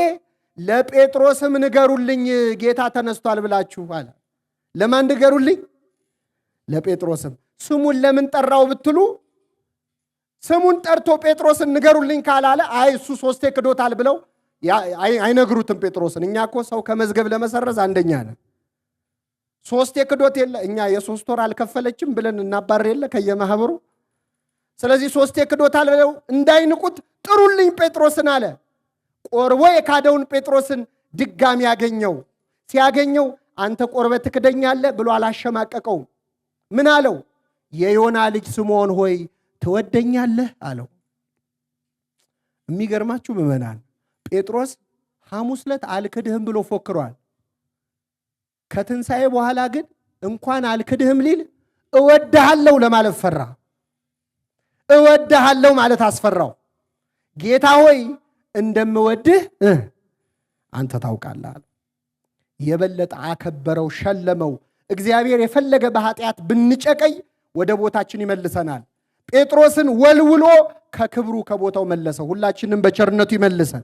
ለጴጥሮስም ንገሩልኝ ጌታ ተነስቷል ብላችሁ አለ። ለማን ንገሩልኝ? ለጴጥሮስም። ስሙን ለምን ጠራው ብትሉ ስሙን ጠርቶ ጴጥሮስን ንገሩልኝ ካላለ አይ እሱ 3 ክዶታል ብለው አይነግሩትም ጴጥሮስን። እኛ እኮ ሰው ከመዝገብ ለመሰረዝ አንደኛ ነን። 3 ክዶት የለ እኛ የ3 ወር አልከፈለችም ብለን እናባር የለ ከየማህበሩ። ስለዚህ 3 ክዶታል ብለው እንዳይንቁት ጥሩልኝ ጴጥሮስን አለ። ቆርቦ የካደውን ጴጥሮስን ድጋሚ ያገኘው። ሲያገኘው አንተ ቆርበ ትክደኛለህ ብሎ አላሸማቀቀው። ምን አለው? የዮና ልጅ ስምዖን ሆይ ትወደኛለህ አለው። የሚገርማችሁ ምዕመናን ጴጥሮስ ሐሙስ ዕለት አልክድህም ብሎ ፎክሯል። ከትንሣኤ በኋላ ግን እንኳን አልክድህም ሊል እወድሃለሁ ለማለት ፈራ። እወድሃለሁ ማለት አስፈራው። ጌታ ሆይ እንደምወድህ አንተ ታውቃለህ አለ። የበለጠ አከበረው፣ ሸለመው። እግዚአብሔር የፈለገ በኃጢአት ብንጨቀይ ወደ ቦታችን ይመልሰናል። ጴጥሮስን ወልውሎ ከክብሩ ከቦታው መለሰው። ሁላችንም በቸርነቱ ይመልሰን።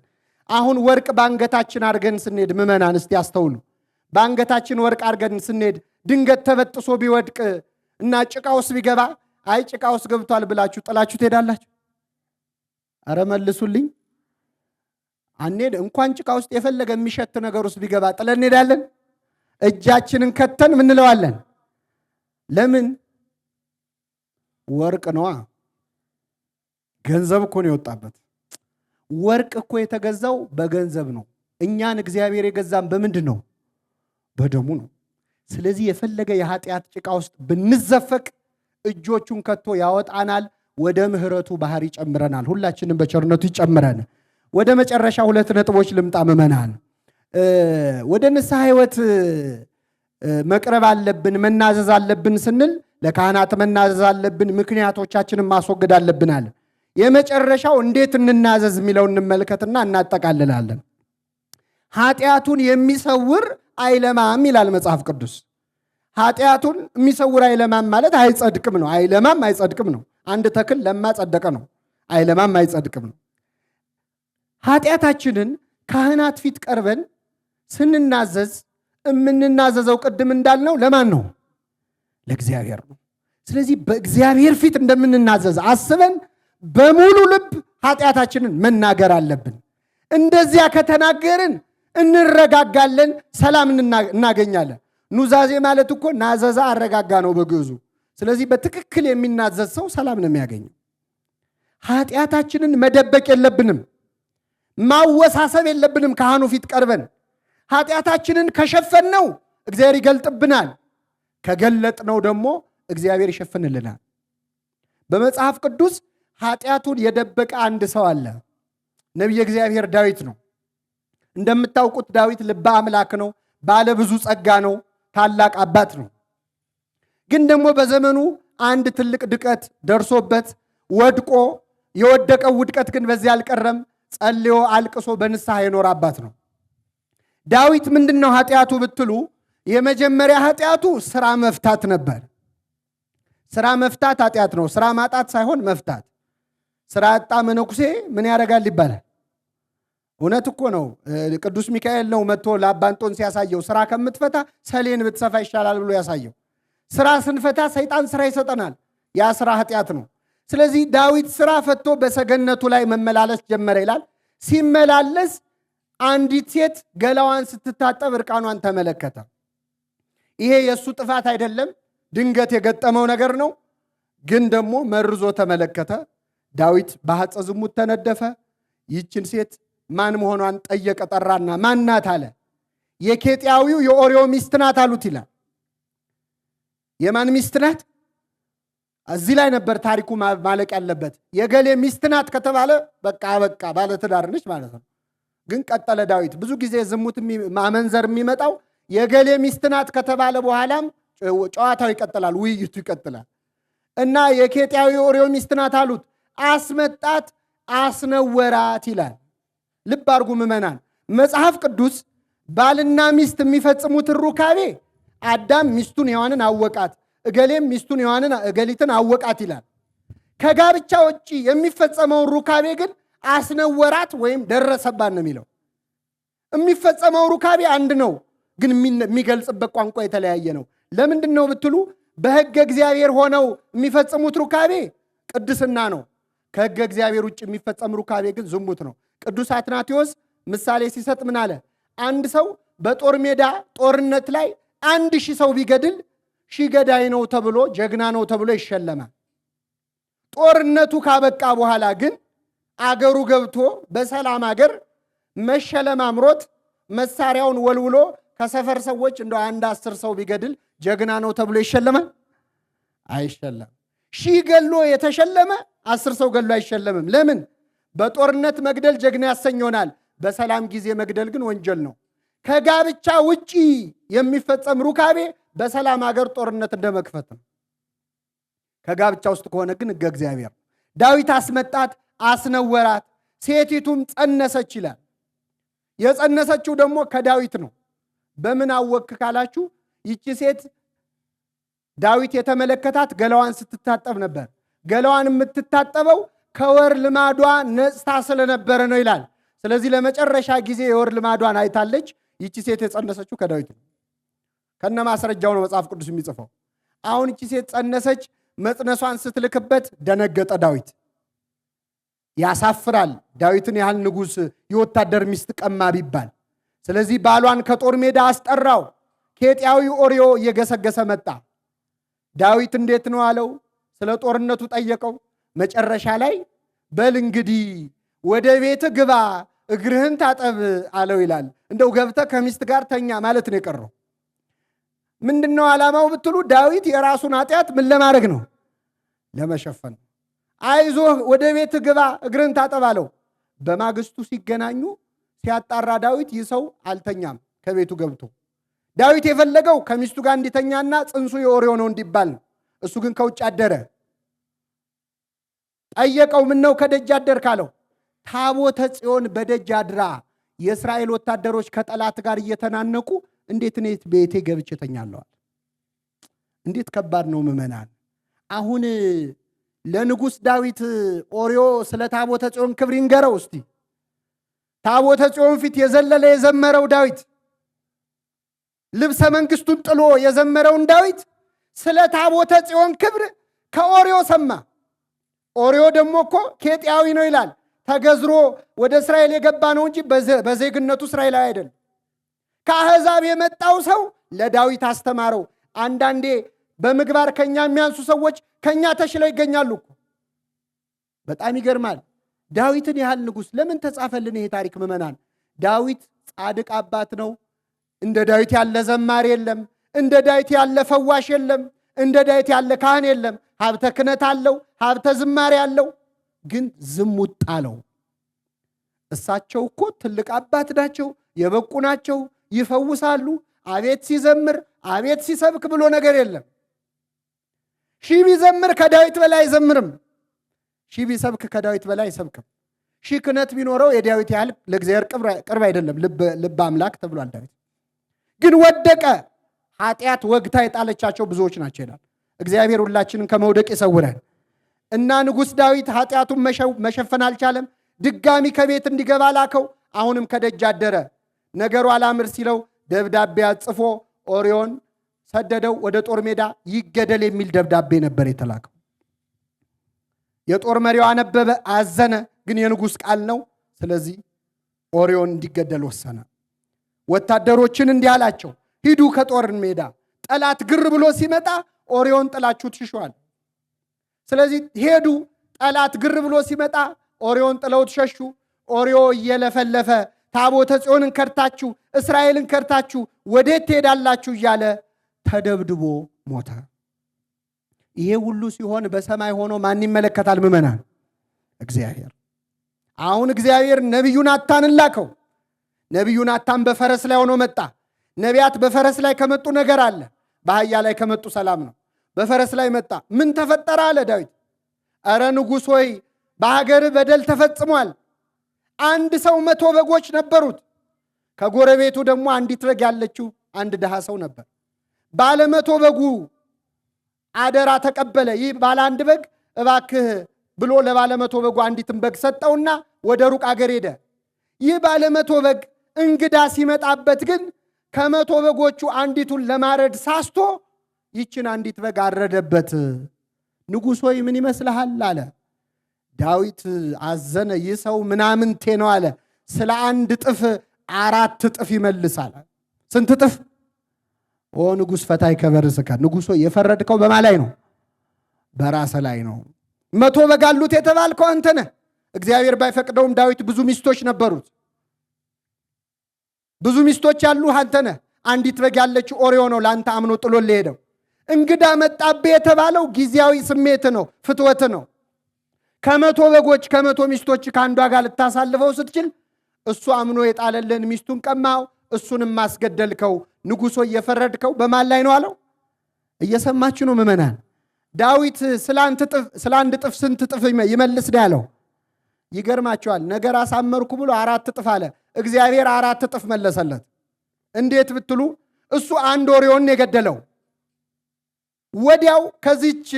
አሁን ወርቅ ባንገታችን አርገን ስንሄድ ምዕመናን እስቲ ያስተውሉ። ባንገታችን ወርቅ አርገን ስንሄድ ድንገት ተበጥሶ ቢወድቅ እና ጭቃ ውስጥ ቢገባ አይ ጭቃ ውስጥ ገብቷል ብላችሁ ጥላችሁ ትሄዳላችሁ? አረ መልሱልኝ። አንሄድ። እንኳን ጭቃ ውስጥ የፈለገ የሚሸት ነገር ውስጥ ቢገባ ጥለን እንሄዳለን? እጃችንን ከተን ምን እንለዋለን? ለምን? ወርቅ ነዋ። ገንዘብ እኮ ነው የወጣበት። ወርቅ እኮ የተገዛው በገንዘብ ነው። እኛን እግዚአብሔር የገዛን በምንድን ነው? በደሙ ነው። ስለዚህ የፈለገ የኃጢአት ጭቃ ውስጥ ብንዘፈቅ እጆቹን ከቶ ያወጣናል፣ ወደ ምሕረቱ ባህር ይጨምረናል። ሁላችንም በቸርነቱ ይጨምረን። ወደ መጨረሻ 2 ነጥቦች ልምጣ ምዕመናን። ወደ ንስሐ ሕይወት መቅረብ አለብን፣ መናዘዝ አለብን ስንል ለካህናት መናዘዝ አለብን፣ ምክንያቶቻችንን ማስወገድ አለብናል። የመጨረሻው እንዴት እንናዘዝ የሚለው እንመልከትና እናጠቃልላለን። ኃጢአቱን የሚሰውር አይለማም ይላል መጽሐፍ ቅዱስ። ኃጢአቱን የሚሰውር አይለማም ማለት አይጸድቅም ነው። አይለማም አይጸድቅም ነው። አንድ ተክል ለማ ጸደቀ ነው። አይለማም አይጸድቅም ነው። ኃጢአታችንን ካህናት ፊት ቀርበን ስንናዘዝ የምንናዘዘው ቅድም እንዳልነው ለማን ነው? ለእግዚአብሔር ነው። ስለዚህ በእግዚአብሔር ፊት እንደምንናዘዝ አስበን በሙሉ ልብ ኃጢአታችንን መናገር አለብን። እንደዚያ ከተናገርን እንረጋጋለን፣ ሰላም እናገኛለን። ኑዛዜ ማለት እኮ ናዘዛ አረጋጋ ነው በግዕዙ። ስለዚህ በትክክል የሚናዘዝ ሰው ሰላም ነው የሚያገኘው። ኃጢአታችንን መደበቅ የለብንም፣ ማወሳሰብ የለብንም። ካህኑ ፊት ቀርበን ኃጢአታችንን ከሸፈንነው እግዚአብሔር ይገልጥብናል፣ ከገለጥነው ደግሞ እግዚአብሔር ይሸፍንልናል። በመጽሐፍ ቅዱስ ኃጢአቱን የደበቀ አንድ ሰው አለ። ነቢየ እግዚአብሔር ዳዊት ነው። እንደምታውቁት ዳዊት ልበ አምላክ ነው፣ ባለ ብዙ ጸጋ ነው፣ ታላቅ አባት ነው። ግን ደግሞ በዘመኑ አንድ ትልቅ ድቀት ደርሶበት ወድቆ፣ የወደቀው ውድቀት ግን በዚህ አልቀረም። ጸልዮ አልቅሶ በንስሐ የኖረ አባት ነው። ዳዊት ምንድነው ኃጢአቱ ብትሉ፣ የመጀመሪያ ኃጢአቱ ስራ መፍታት ነበር። ስራ መፍታት ኃጢአት ነው። ስራ ማጣት ሳይሆን መፍታት። ስራ ያጣ መነኩሴ ምን ያደርጋል ይባላል። እውነት እኮ ነው። ቅዱስ ሚካኤል ነው መጥቶ ለአባ እንጦንስ ሲያሳየው ስራ ከምትፈታ ሰሌን ብትሰፋ ይሻላል ብሎ ያሳየው። ስራ ስንፈታ ሰይጣን ስራ ይሰጠናል። ያ ስራ ኃጢአት ነው። ስለዚህ ዳዊት ስራ ፈቶ በሰገነቱ ላይ መመላለስ ጀመረ ይላል። ሲመላለስ አንዲት ሴት ገላዋን ስትታጠብ እርቃኗን ተመለከተ። ይሄ የእሱ ጥፋት አይደለም፣ ድንገት የገጠመው ነገር ነው። ግን ደግሞ መርዞ ተመለከተ። ዳዊት በሐፀ ዝሙት ተነደፈ። ይችን ሴት ማን መሆኗን ጠየቀ። ጠራና ማን ናት አለ። የኬጢያዊው የኦርዮ ሚስት ናት አሉት ይላል። የማን ሚስት ናት? እዚህ ላይ ነበር ታሪኩ ማለቅ ያለበት። የገሌ ሚስት ናት ከተባለ በቃ ባለትዳር ነች ማለት ነው። ግን ቀጠለ ዳዊት። ብዙ ጊዜ ዝሙት ማመንዘር የሚመጣው የገሌ ሚስት ናት ከተባለ በኋላም ጨዋታው ይቀጥላል፣ ውይይቱ ይቀጥላል። እና የኬጢያዊ የኦርዮ ሚስት ናት አሉት። አስመጣት፣ አስነወራት ይላል። ልብ አድርጉ ምዕመናን። መጽሐፍ ቅዱስ ባልና ሚስት የሚፈጽሙትን ሩካቤ አዳም ሚስቱን ሔዋንን አወቃት፣ እገሌም ሚስቱን እገሊትን አወቃት ይላል። ከጋብቻ ውጭ የሚፈጸመውን ሩካቤ ግን አስነወራት ወይም ደረሰባት ነው የሚለው። የሚፈጸመው ሩካቤ አንድ ነው፣ ግን የሚገልጽበት ቋንቋ የተለያየ ነው። ለምንድን ነው ብትሉ፣ በሕገ እግዚአብሔር ሆነው የሚፈጽሙት ሩካቤ ቅድስና ነው። ከሕገ እግዚአብሔር ውጭ የሚፈጸም ሩካቤ ግን ዝሙት ነው። ቅዱስ አትናቴዎስ ምሳሌ ሲሰጥ ምን አለ? አንድ ሰው በጦር ሜዳ ጦርነት ላይ 1000 ሰው ቢገድል 1000 ገዳይ ነው ተብሎ ጀግና ነው ተብሎ ይሸለማል። ጦርነቱ ካበቃ በኋላ ግን አገሩ ገብቶ በሰላም አገር መሸለም አምሮት መሳሪያውን ወልውሎ ከሰፈር ሰዎች እንደ 10 ሰው ቢገድል ጀግና ነው ተብሎ ይሸለማል? አይሸለም። 1000 ገሎ የተሸለመ 10 ሰው ገሎ አይሸለምም። ለምን? በጦርነት መግደል ጀግና ያሰኘናል። በሰላም ጊዜ መግደል ግን ወንጀል ነው። ከጋብቻ ውጪ የሚፈጸም ሩካቤ በሰላም ሀገር ጦርነት እንደመክፈት ነው። ከጋብቻ ውስጥ ከሆነ ግን ሕገ እግዚአብሔር። ዳዊት አስመጣት፣ አስነወራት፣ ሴቲቱም ጸነሰች ይላል። የጸነሰችው ደግሞ ከዳዊት ነው። በምን አወክ ካላችሁ፣ ይቺ ሴት ዳዊት የተመለከታት ገላዋን ስትታጠብ ነበር። ገላዋን የምትታጠበው ከወር ልማዷ ነጽታ ስለነበረ ነው ይላል። ስለዚህ ለመጨረሻ ጊዜ የወር ልማዷን አይታለች። ይቺ ሴት የጸነሰችው ከዳዊት ነው። ከነ ማስረጃው ነው መጽሐፍ ቅዱስ የሚጽፈው። አሁን ይቺ ሴት ጸነሰች። መጽነሷን ስትልክበት ደነገጠ ዳዊት። ያሳፍራል። ዳዊትን ያህል ንጉሥ የወታደር ሚስት ቀማ ቢባል። ስለዚህ ባሏን ከጦር ሜዳ አስጠራው። ኬጢያዊ ኦርዮ እየገሰገሰ መጣ። ዳዊት እንዴት ነው አለው። ስለ ጦርነቱ ጠየቀው። መጨረሻ ላይ በል እንግዲህ ወደ ቤት ግባ እግርህን ታጠብ አለው ይላል። እንደው ገብተህ ከሚስት ጋር ተኛ ማለት ነው የቀረው። ምንድነው ዓላማው ብትሉ ዳዊት የራሱን ኃጢአት ምን ለማድረግ ነው? ለመሸፈን። አይዞህ ወደ ቤት ግባ እግርህን ታጠብ አለው። በማግስቱ ሲገናኙ ሲያጣራ ዳዊት ይህ ሰው አልተኛም ከቤቱ ገብቶ። ዳዊት የፈለገው ከሚስቱ ጋር እንዲተኛና ጽንሱ የኦርዮ ነው እንዲባል ነው። እሱ ግን ከውጭ አደረ። ጠየቀው፣ ምን ነው ከደጅ አደር ካለው፣ ታቦተ ጽዮን በደጅ አድራ የእስራኤል ወታደሮች ከጠላት ጋር እየተናነቁ እንዴት እኔ ቤቴ ገብቼ ተኛለዋል? እንዴት ከባድ ነው ምዕመናን። አሁን ለንጉሥ ዳዊት ኦርዮ ስለ ታቦተ ጽዮን ክብር ይንገረው እስቲ። ታቦተ ጽዮን ፊት የዘለለ የዘመረው ዳዊት፣ ልብሰ መንግስቱን ጥሎ የዘመረውን ዳዊት ስለ ታቦተ ጽዮን ክብር ከኦርዮ ሰማ። ኦርዮ ደግሞ እኮ ኬጢያዊ ነው ይላል። ተገዝሮ ወደ እስራኤል የገባ ነው እንጂ በዜግነቱ እስራኤላዊ አይደለም። ከአሕዛብ የመጣው ሰው ለዳዊት አስተማረው። አንዳንዴ በምግባር ከኛ የሚያንሱ ሰዎች ከኛ ተሽለው ይገኛሉ እኮ። በጣም ይገርማል። ዳዊትን ያህል ንጉሥ ለምን ተጻፈልን ይሄ ታሪክ ምዕመናን? ዳዊት ጻድቅ አባት ነው። እንደ ዳዊት ያለ ዘማሪ የለም። እንደ ዳዊት ያለ ፈዋሽ የለም። እንደ ዳዊት ያለ ካህን የለም። ሀብተ ክህነት አለው፣ ሀብተ ዝማሬ አለው። ግን ዝሙት ጣለው። እሳቸው እኮ ትልቅ አባት ናቸው፣ የበቁ ናቸው፣ ይፈውሳሉ። አቤት ሲዘምር አቤት ሲሰብክ ብሎ ነገር የለም። ሺህ ቢዘምር ከዳዊት በላይ አይዘምርም። ሺህ ቢሰብክ ከዳዊት በላይ አይሰብክም። ሺህ ክህነት ቢኖረው የዳዊት ያህል ለእግዚአብሔር ቅርብ አይደለም። ልበ አምላክ ተብሏል ዳዊት። ግን ወደቀ። ኃጢአት ወግታ የጣለቻቸው ብዙዎች ናቸው ይላል። እግዚአብሔር ሁላችንን ከመውደቅ ይሰውረን እና ንጉሥ ዳዊት ኃጢአቱን መሸፈን አልቻለም። ድጋሚ ከቤት እንዲገባ ላከው። አሁንም ከደጅ አደረ። ነገሩ አላምር ሲለው ደብዳቤ አጽፎ ኦርዮን ሰደደው። ወደ ጦር ሜዳ ይገደል የሚል ደብዳቤ ነበር የተላከው። የጦር መሪው አነበበ፣ አዘነ። ግን የንጉሥ ቃል ነው። ስለዚህ ኦርዮን እንዲገደል ወሰነ። ወታደሮችን እንዲህ አላቸው፣ ሂዱ ከጦር ሜዳ። ጠላት ግር ብሎ ሲመጣ ኦርዮን ጥላችሁ ትሸሹአል። ስለዚህ ሄዱ። ጠላት ግር ብሎ ሲመጣ ኦርዮን ጥለውት ሸሹ። ኦርዮ እየለፈለፈ ታቦተ ጽዮንን ከድታችሁ እስራኤልን ከድታችሁ ወዴት ትሄዳላችሁ እያለ ተደብድቦ ሞተ። ይሄ ሁሉ ሲሆን በሰማይ ሆኖ ማን ይመለከታል ምዕመናን? እግዚአብሔር። አሁን እግዚአብሔር ነቢዩ ናታንን ላከው። ነቢዩ ናታን በፈረስ ላይ ሆኖ መጣ። ነቢያት በፈረስ ላይ ከመጡ ነገር አለ፣ በአህያ ላይ ከመጡ ሰላም ነው። በፈረስ ላይ መጣ። ምን ተፈጠረ አለ ዳዊት። እረ ንጉሥ ሆይ በሀገር በደል ተፈጽሟል። አንድ ሰው 100 በጎች ነበሩት። ከጎረቤቱ ደግሞ አንዲት በግ ያለችው አንድ ድሃ ሰው ነበር። ባለ 100 በጉ አደራ ተቀበለ። ይህ ባለ አንድ በግ እባክህ ብሎ ለባለ 100 በጉ አንዲትን በግ ሰጠውና ወደ ሩቅ አገር ሄደ። ይህ ባለ 100 በግ እንግዳ ሲመጣበት ግን ከ100 በጎቹ አንዲቱን ለማረድ ሳስቶ ይችን አንዲት በግ አረደበት። ንጉሥ ሆይ ምን ይመስልሃል አለ። ዳዊት አዘነ። ይህ ሰው ምናምንቴ ነው አለ። ስለ 1 እጥፍ 4 እጥፍ ይመልሳል። ስንት እጥፍ? ኦ ንጉሥ ፈታይ ከበርስከ። ንጉሥ ሆይ የፈረድከው በማ ላይ ነው? በራስ ላይ ነው። 100 በግ አሉት የተባልከው አንተ ነህ። እግዚአብሔር ባይፈቅደውም ዳዊት ብዙ ሚስቶች ነበሩት። ብዙ ሚስቶች ያሉ አንተ ነህ። አንዲት በግ ያለችው ኦርዮ ነው ለአንተ አምኖ ጥሎ ሄደው። እንግዳ መጣብህ የተባለው ጊዜያዊ ስሜት ነው፣ ፍትወት ነው። ከ100 በጎች ከ100 ሚስቶች ከአንዷ ጋር ልታሳልፈው ስትችል እሱ አምኖ የጣለልን ሚስቱን ቀማው፣ እሱንም ማስገደልከው። ንጉሶ እየፈረድከው በማን ላይ ነው አለው። እየሰማችሁ ነው ምዕመናን? ዳዊት ስለ 1 እጥፍ ስንት እጥፍ ይመልስ ነው ያለው? ይገርማችኋል። ነገር አሳመርኩ ብሎ 4 እጥፍ አለ። እግዚአብሔር 4 እጥፍ መለሰለት። እንዴት ብትሉ እሱ 1 ኦርዮን የገደለው ወዲያው ከዚች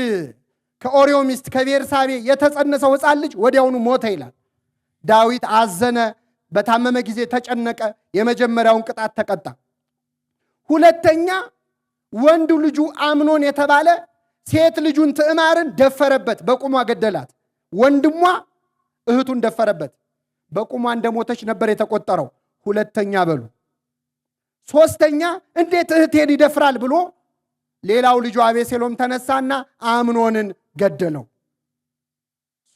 ከኦርዮ ሚስት ከቤርሳቤ የተጸነሰው ሕፃን ልጅ ወዲያውኑ ሞተ ይላል። ዳዊት አዘነ፣ በታመመ ጊዜ ተጨነቀ። የመጀመሪያውን ቅጣት ተቀጣ። ሁለተኛ ወንዱ ልጁ አምኖን የተባለ ሴት ልጁን ትዕማርን ደፈረበት፣ በቁሟ ገደላት። ወንድሟ እህቱን ደፈረበት፣ በቁሟ እንደሞተች ነበር የተቆጠረው። ሁለተኛ በሉ። ሶስተኛ እንዴት እህቴን ይደፍራል ብሎ ሌላው ልጁ አቤሴሎም ተነሳና አምኖንን ገደለው።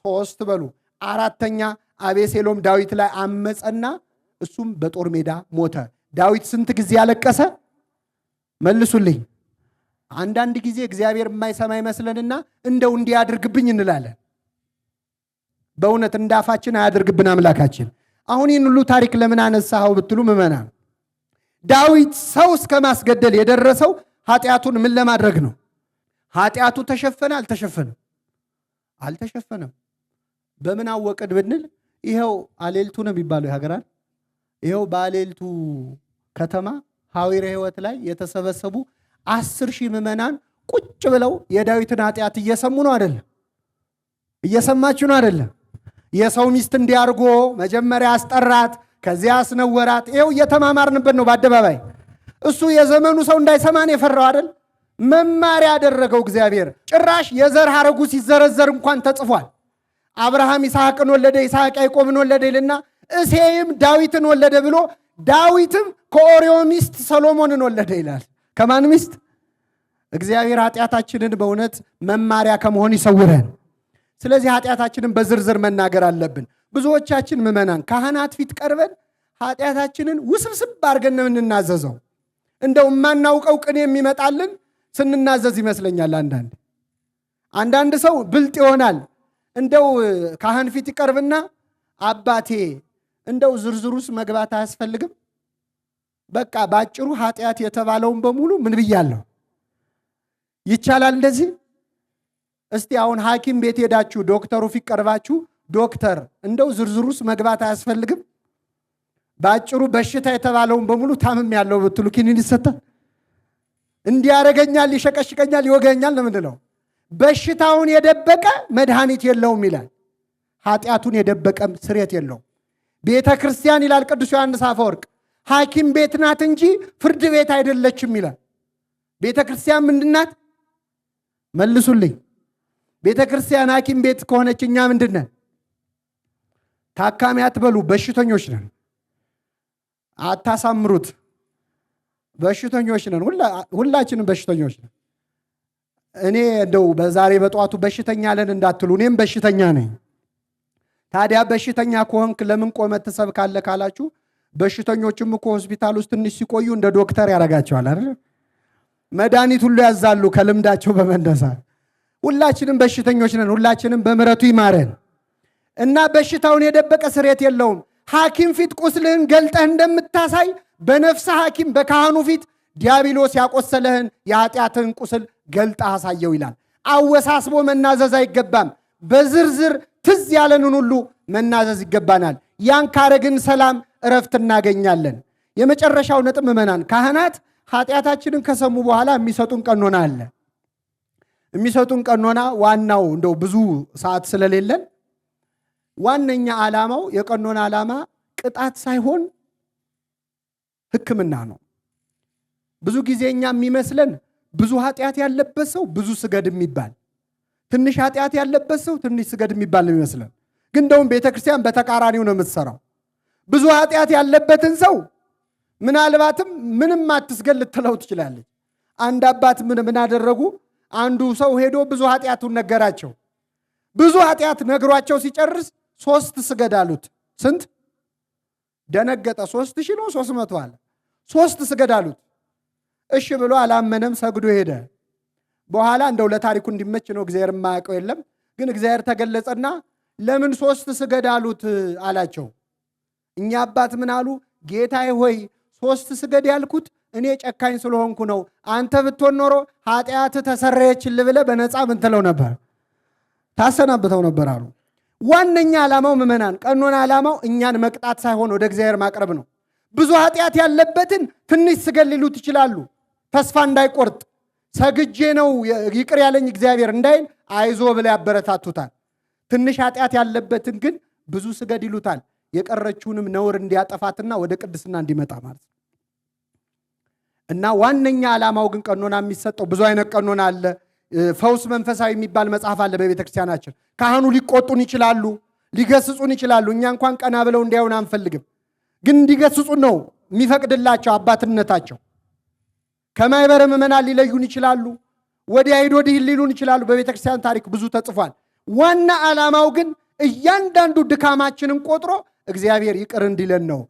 ሶስት በሉ። አራተኛ አቤሴሎም ዳዊት ላይ አመፀና እሱም በጦር ሜዳ ሞተ። ዳዊት ስንት ጊዜ ያለቀሰ? መልሱልኝ። አንዳንድ ጊዜ እግዚአብሔር የማይሰማ ይመስለንና እንደው እንዲያድርግብኝ እንላለን። በእውነት እንዳፋችን አያድርግብን አምላካችን። አሁን ይህን ሁሉ ታሪክ ለምን አነሳኸው ብትሉ ምዕመናን፣ ዳዊት ሰው እስከ ማስገደል የደረሰው ኃጢአቱን ምን ለማድረግ ነው? ኃጢአቱ ተሸፈነ አልተሸፈነም? አልተሸፈነም። በምን አወቅን ብንል ይኸው አሌልቱ ነው የሚባለው ሀገራን። ይኸው በአሌልቱ ከተማ ሐዊረ ሕይወት ላይ የተሰበሰቡ 10,000 ምዕመናን ቁጭ ብለው የዳዊትን ኃጢአት እየሰሙ ነው አይደለም? እየሰማችሁ ነው አይደለም? የሰው ሚስት እንዲያርጎ መጀመሪያ አስጠራት፣ ከዚያ አስነወራት። ይኸው እየተማማርንበት ነው በአደባባይ። እሱ የዘመኑ ሰው እንዳይሰማን የፈራው አይደል? መማሪያ ያደረገው እግዚአብሔር። ጭራሽ የዘር ሐረጉ ሲዘረዘር እንኳን ተጽፏል። አብርሃም ይስሐቅን ወለደ፣ ይስሐቅ ያዕቆብን ወለደ ይልና እሴይም ዳዊትን ወለደ ብሎ ዳዊትም ከኦርዮ ሚስት ሰሎሞንን ወለደ ይላል። ከማን ሚስት? እግዚአብሔር ኃጢአታችንን በእውነት መማሪያ ከመሆን ይሰውረን። ስለዚህ ኃጢአታችንን በዝርዝር መናገር አለብን። ብዙዎቻችን ምዕመናን ካህናት ፊት ቀርበን ኃጢአታችንን ውስብስብ አድርገን ነው የምንናዘዘው። እንደው የማናውቀው ቅኔ የሚመጣልን ስንናዘዝ ይመስለኛል። አንዳንድ ሰው ብልጥ ይሆናል። እንደው ካህን ፊት ይቀርብና አባቴ እንደው ዝርዝሩስ መግባት አያስፈልግም፣ በቃ ባጭሩ ኃጢአት የተባለውን በሙሉ ምን ብያለሁ? ይቻላል እንደዚህ? እስቲ አሁን ሐኪም ቤት ሄዳችሁ ዶክተሩ ፊት ቀርባችሁ ዶክተር እንደው ዝርዝሩስ መግባት አያስፈልግም፣ ባጭሩ በሽታ የተባለውን በሙሉ ታምም ያለው ብትሉ ኪኒን ይሰጣል? እንዲያረገኛል፣ ይሸቀሽቀኛል፣ ይወገኛል ነው ምንድነው? በሽታውን የደበቀ መድኃኒት የለውም ይላል። ኃጢአቱን የደበቀ ስርየት የለውም። ቤተ ክርስቲያን ይላል ቅዱስ ዮሐንስ አፈወርቅ ሐኪም ቤት ናት እንጂ ፍርድ ቤት አይደለችም ይላል። ቤተ ክርስቲያን ምንድን ናት? መልሱልኝ። ቤተ ክርስቲያን ሐኪም ቤት ከሆነች እኛ ምንድን ነን? ታካሚ አትበሉ፣ በሽተኞች ነን። አታሳምሩት። በሽተኞች ነን። ሁላችንም በሽተኞች ነን። እኔ እንደው በዛሬ በጠዋቱ በሽተኛ ለን እንዳትሉ፣ እኔም በሽተኛ ነኝ። ታዲያ በሽተኛ ከሆንክ ለምን ቆመት ትሰብካለህ ካላችሁ፣ በሽተኞችም እኮ ሆስፒታል ውስጥ ትንሽ ሲቆዩ እንደ ዶክተር ያደርጋቸዋል አይደል? መድኃኒት ሁሉ ያዛሉ ከልምዳቸው በመነሳት። ሁላችንም በሽተኞች ነን። ሁላችንም በምሕረቱ ይማረን እና በሽታውን የደበቀ ስርየት የለውም። ሐኪም ፊት ቁስልህን ገልጠህ እንደምታሳይ በነፍሰ ሐኪም በካህኑ ፊት ዲያብሎስ ያቆሰለህን የኃጢአትህን ቁስል ገልጠህ አሳየው ይላል። አወሳስቦ መናዘዝ አይገባም። በዝርዝር ትዝ ያለንን ሁሉ መናዘዝ ይገባናል። ያን ካረግን ሰላም፣ እረፍት እናገኛለን። የመጨረሻው ነጥብ ምዕመናን፣ ካህናት ኃጢአታችንን ከሰሙ በኋላ የሚሰጡን ቀኖና አለ። የሚሰጡን ቀኖና ዋናው እንደው ብዙ ሰዓት ስለሌለን ዋነኛ ዓላማው የቀኖና ዓላማ ቅጣት ሳይሆን ሕክምና ነው። ብዙ ጊዜ እኛ የሚመስለን ብዙ ኃጢአት ያለበት ሰው ብዙ ስገድ የሚባል፣ ትንሽ ኃጢአት ያለበት ሰው ትንሽ ስገድ የሚባል ነው የሚመስለን። ግን እንደውም ቤተክርስቲያን በተቃራኒው ነው የምትሰራው። ብዙ ኃጢአት ያለበትን ሰው ምናልባትም ምንም አትስገድ ልትለው ትችላለች። አንድ አባት ምን አደረጉ? አንዱ ሰው ሄዶ ብዙ ኃጢአቱን ነገራቸው። ብዙ ኃጢአት ነግሯቸው ሲጨርስ 3 ስገድ አሉት። ስንት? ደነገጠ። 3,000 ነው 300 አለ። 3 ስገድ አሉት። እሺ ብሎ አላመነም፣ ሰግዶ ሄደ። በኋላ እንደው ለታሪኩ እንዲመች ነው፣ እግዚአብሔር የማያውቀው የለም። ግን እግዚአብሔር ተገለጸና ለምን 3 ስገድ አሉት አላቸው። እኛ አባት ምን አሉ? ጌታዬ ሆይ 3 ስገድ ያልኩት እኔ ጨካኝ ስለሆንኩ ነው። አንተ ብትሆን ኖሮ ኃጢአት ተሰረየችልህ ብለህ በነፃ ምን ትለው ነበር? ታሰናብተው ነበር አሉ። ዋነኛ ዓላማው ምዕመናን፣ ቀኖና ዓላማው እኛን መቅጣት ሳይሆን ወደ እግዚአብሔር ማቅረብ ነው። ብዙ ኃጢአት ያለበትን ትንሽ ስገድ ሊሉት ይችላሉ። ተስፋ እንዳይቆርጥ ሰግጄ ነው ይቅር ያለኝ እግዚአብሔር እንዳይል አይዞ ብለው ያበረታቱታል። ትንሽ ኃጢአት ያለበትን ግን ብዙ ስገድ ይሉታል። የቀረችውንም ነውር እንዲያጠፋትና ወደ ቅድስና እንዲመጣ ማለት ነው። እና ዋነኛ ዓላማው ግን ቀኖና የሚሰጠው ብዙ አይነት ቀኖና አለ። ፈውስ መንፈሳዊ የሚባል መጽሐፍ አለ በቤተ ክርስቲያናችን። ካህኑ ሊቆጡን ይችላሉ፣ ሊገስጹን ይችላሉ። እኛ እንኳን ቀና ብለው እንዲያዩን አንፈልግም፣ ግን እንዲገስጹን ነው የሚፈቅድላቸው አባትነታቸው። ከማይበረ ምዕመናን ሊለዩን ይችላሉ፣ ወዲያ ሂድ ወዲህ ሊሉን ይችላሉ። በቤተ ክርስቲያን ታሪክ ብዙ ተጽፏል። ዋና ዓላማው ግን እያንዳንዱ ድካማችንን ቆጥሮ እግዚአብሔር ይቅር እንዲለን ነው።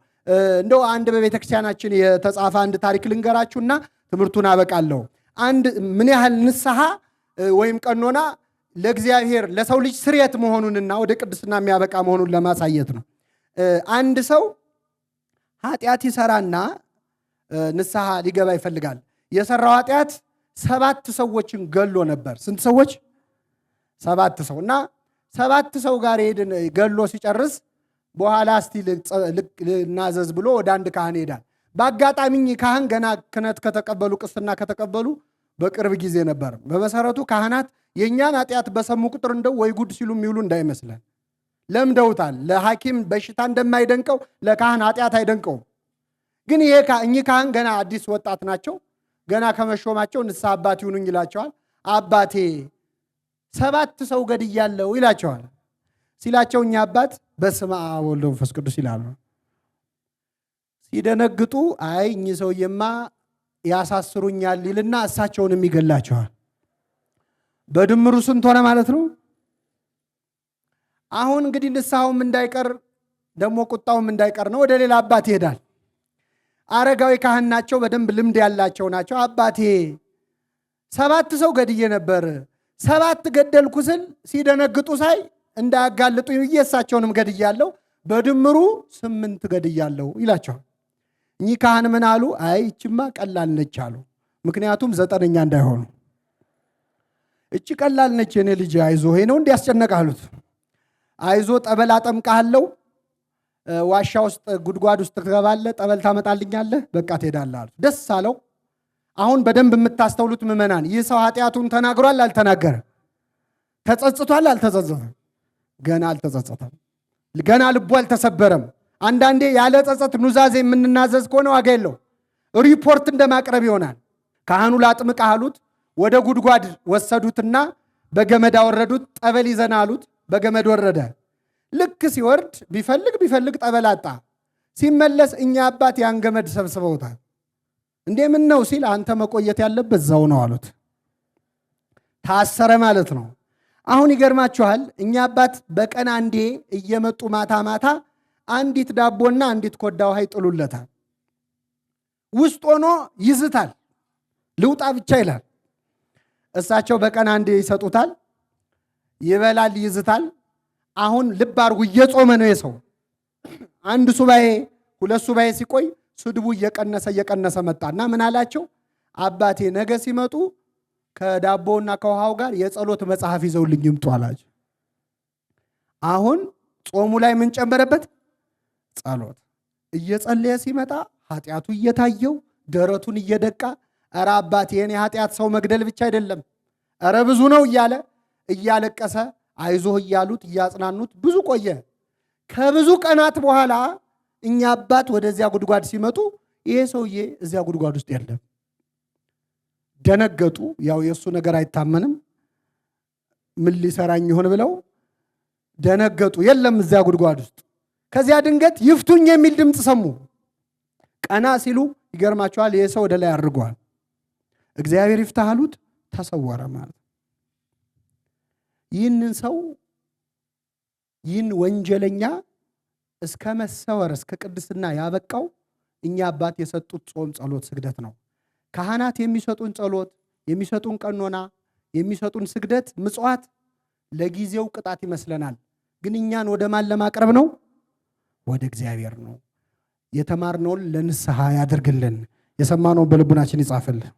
እንደው አንድ በቤተ ክርስቲያናችን የተጻፈ አንድ ታሪክ ልንገራችሁና ትምህርቱን አበቃለሁ። አንድ ምን ያህል ንስሐ ወይም ቀኖና ለእግዚአብሔር ለሰው ልጅ ስርየት መሆኑንና ወደ ቅድስና የሚያበቃ መሆኑን ለማሳየት ነው። አንድ ሰው ኃጢአት ይሰራና ንስሐ ሊገባ ይፈልጋል። የሰራው ኃጢአት 7 ሰዎችን ገሎ ነበር። ስንት ሰዎች? 7 ሰው እና 7 ሰው ጋር ሄድን ገሎ ሲጨርስ በኋላ እስቲ ልናዘዝ ብሎ ወደ አንድ ካህን ሄዳል። በአጋጣሚ ካህን ገና ክህነት ከተቀበሉ ቅስና ከተቀበሉ በቅርብ ጊዜ ነበር። በመሰረቱ ካህናት የእኛን ኃጢአት በሰሙ ቁጥር እንደው ወይ ጉድ ሲሉ የሚውሉ እንዳይመስለን ለምደውታል። ለሐኪም በሽታ እንደማይደንቀው ለካህን ኃጢአት አይደንቀውም። ግን እኚህ ካህን ገና አዲስ ወጣት ናቸው። ገና ከመሾማቸው ንስሐ አባት ይሁኑኝ ይላቸዋል። አባቴ 7 ሰው ገድያለሁ ይላቸዋል። ሲላቸው እኛ አባት በስመ አብ ወወልድ ወመንፈስ ቅዱስ ይላሉ። ሲደነግጡ አይ እኚህ ሰውዬማ ያሳስሩኛል ይልና እሳቸውንም ይገላቸዋል። በድምሩ ስንት ሆነ ማለት ነው? አሁን እንግዲህ ንስሐውም እንዳይቀር ደግሞ ቁጣውም እንዳይቀር ነው ወደ ሌላ አባት ይሄዳል። አረጋዊ ካህን ናቸው፣ በደንብ ልምድ ያላቸው ናቸው። አባቴ 7 ሰው ገድዬ ነበር፣ 7 ገደልኩ ስል ሲደነግጡ ሳይ እንዳያጋልጡ ብዬ እሳቸውንም ገድያለሁ፣ በድምሩ 8 ገድያለሁ ይላቸዋል። እኚህ ካህን ምን አሉ? አይ እችማ ቀላል ነች አሉ። ምክንያቱም 9ኛ እንዳይሆኑ። እቺ ቀላል ነች የኔ ልጅ አይዞ ይሄ ነው እንዲያስጨነቅ አሉት። አይዞ ጠበል አጠምቃለሁ፣ ዋሻ ውስጥ ጉድጓድ ውስጥ ትገባለህ፣ ጠበል ታመጣልኛለህ፣ በቃ ትሄዳለህ አሉት። ደስ አለው። አሁን በደንብ የምታስተውሉት ምዕመናን፣ ይህ ሰው ኃጢአቱን ተናግሯል አልተናገረም? ተጸጽቷል አልተጸጸተም? ገና አልተጸጸተም። ገና ልቡ አልተሰበረም። አንዳንዴ ያለ ጸጸት ኑዛዜ የምንናዘዝ ከሆነ ዋጋ የለው፣ ሪፖርት እንደማቅረብ ይሆናል። ካህኑ ላጥምቅ አሉት። ወደ ጉድጓድ ወሰዱትና በገመድ አወረዱት። ጠበል ይዘና አሉት። በገመድ ወረደ። ልክ ሲወርድ ቢፈልግ ጠበል አጣ። ሲመለስ እኛ አባት ያን ገመድ ሰብስበውታል። እንዴ ምን ነው ሲል አንተ መቆየት ያለበት እዛው ነው አሉት። ታሰረ ማለት ነው። አሁን ይገርማችኋል፣ እኛ አባት በቀን አንዴ እየመጡ ማታ ማታ አንዲት ዳቦና አንዲት ኮዳ ውሃ ይጥሉለታል። ውስጥ ሆኖ ይዝታል። ልውጣ ብቻ ይላል። እሳቸው በቀን አንዴ ይሰጡታል። ይበላል፣ ይዝታል። አሁን ልብ አድርጉ፣ እየጾመ ነው የሰው። 1 ሱባኤ 2 ሱባኤ ሲቆይ ስድቡ እየቀነሰ መጣና ምን አላቸው? አባቴ ነገ ሲመጡ ከዳቦውና ከውሃው ጋር የጸሎት መጽሐፍ ይዘውልኝ ይምጡ አላቸው። አሁን ጾሙ ላይ ምን ጨመረበት? ጸሎት። እየጸለየ ሲመጣ ኃጢአቱ እየታየው ደረቱን እየደቃ ኧረ አባቴ የኔ ኃጢአት ሰው መግደል ብቻ አይደለም፣ ኧረ ብዙ ነው እያለ እያለቀሰ አይዞህ እያሉት እያጽናኑት ብዙ ቆየ። ከብዙ ቀናት በኋላ እኛ አባት ወደዚያ ጉድጓድ ሲመጡ ይሄ ሰውዬ እዚያ ጉድጓድ ውስጥ የለም። ደነገጡ። ያው የእሱ ነገር አይታመንም፣ ምን ሊሰራኝ ይሆን ብለው ደነገጡ። የለም እዚያ ጉድጓድ ውስጥ። ከዚያ ድንገት ይፍቱኝ የሚል ድምፅ ሰሙ። ቀና ሲሉ ይገርማቸዋል፣ ይሄ ሰው ወደ ላይ አድርጓል። እግዚአብሔር ይፍታህ አሉት። ተሰወረ ማለት። ይህንን ሰው ይህን ወንጀለኛ እስከ መሰወር እስከ ቅድስና ያበቃው እኛ አባት የሰጡት ጾም፣ ጸሎት፣ ስግደት ነው። ካህናት የሚሰጡን ጸሎት፣ የሚሰጡን ቀኖና፣ የሚሰጡን ስግደት፣ ምጽዋት ለጊዜው ቅጣት ይመስለናል። ግን እኛን ወደ ማን ለማቅረብ ነው? ወደ እግዚአብሔር ነው። የተማርነውን ለንስሐ ያድርግልን። የሰማነውን በልቡናችን ይጻፍልን።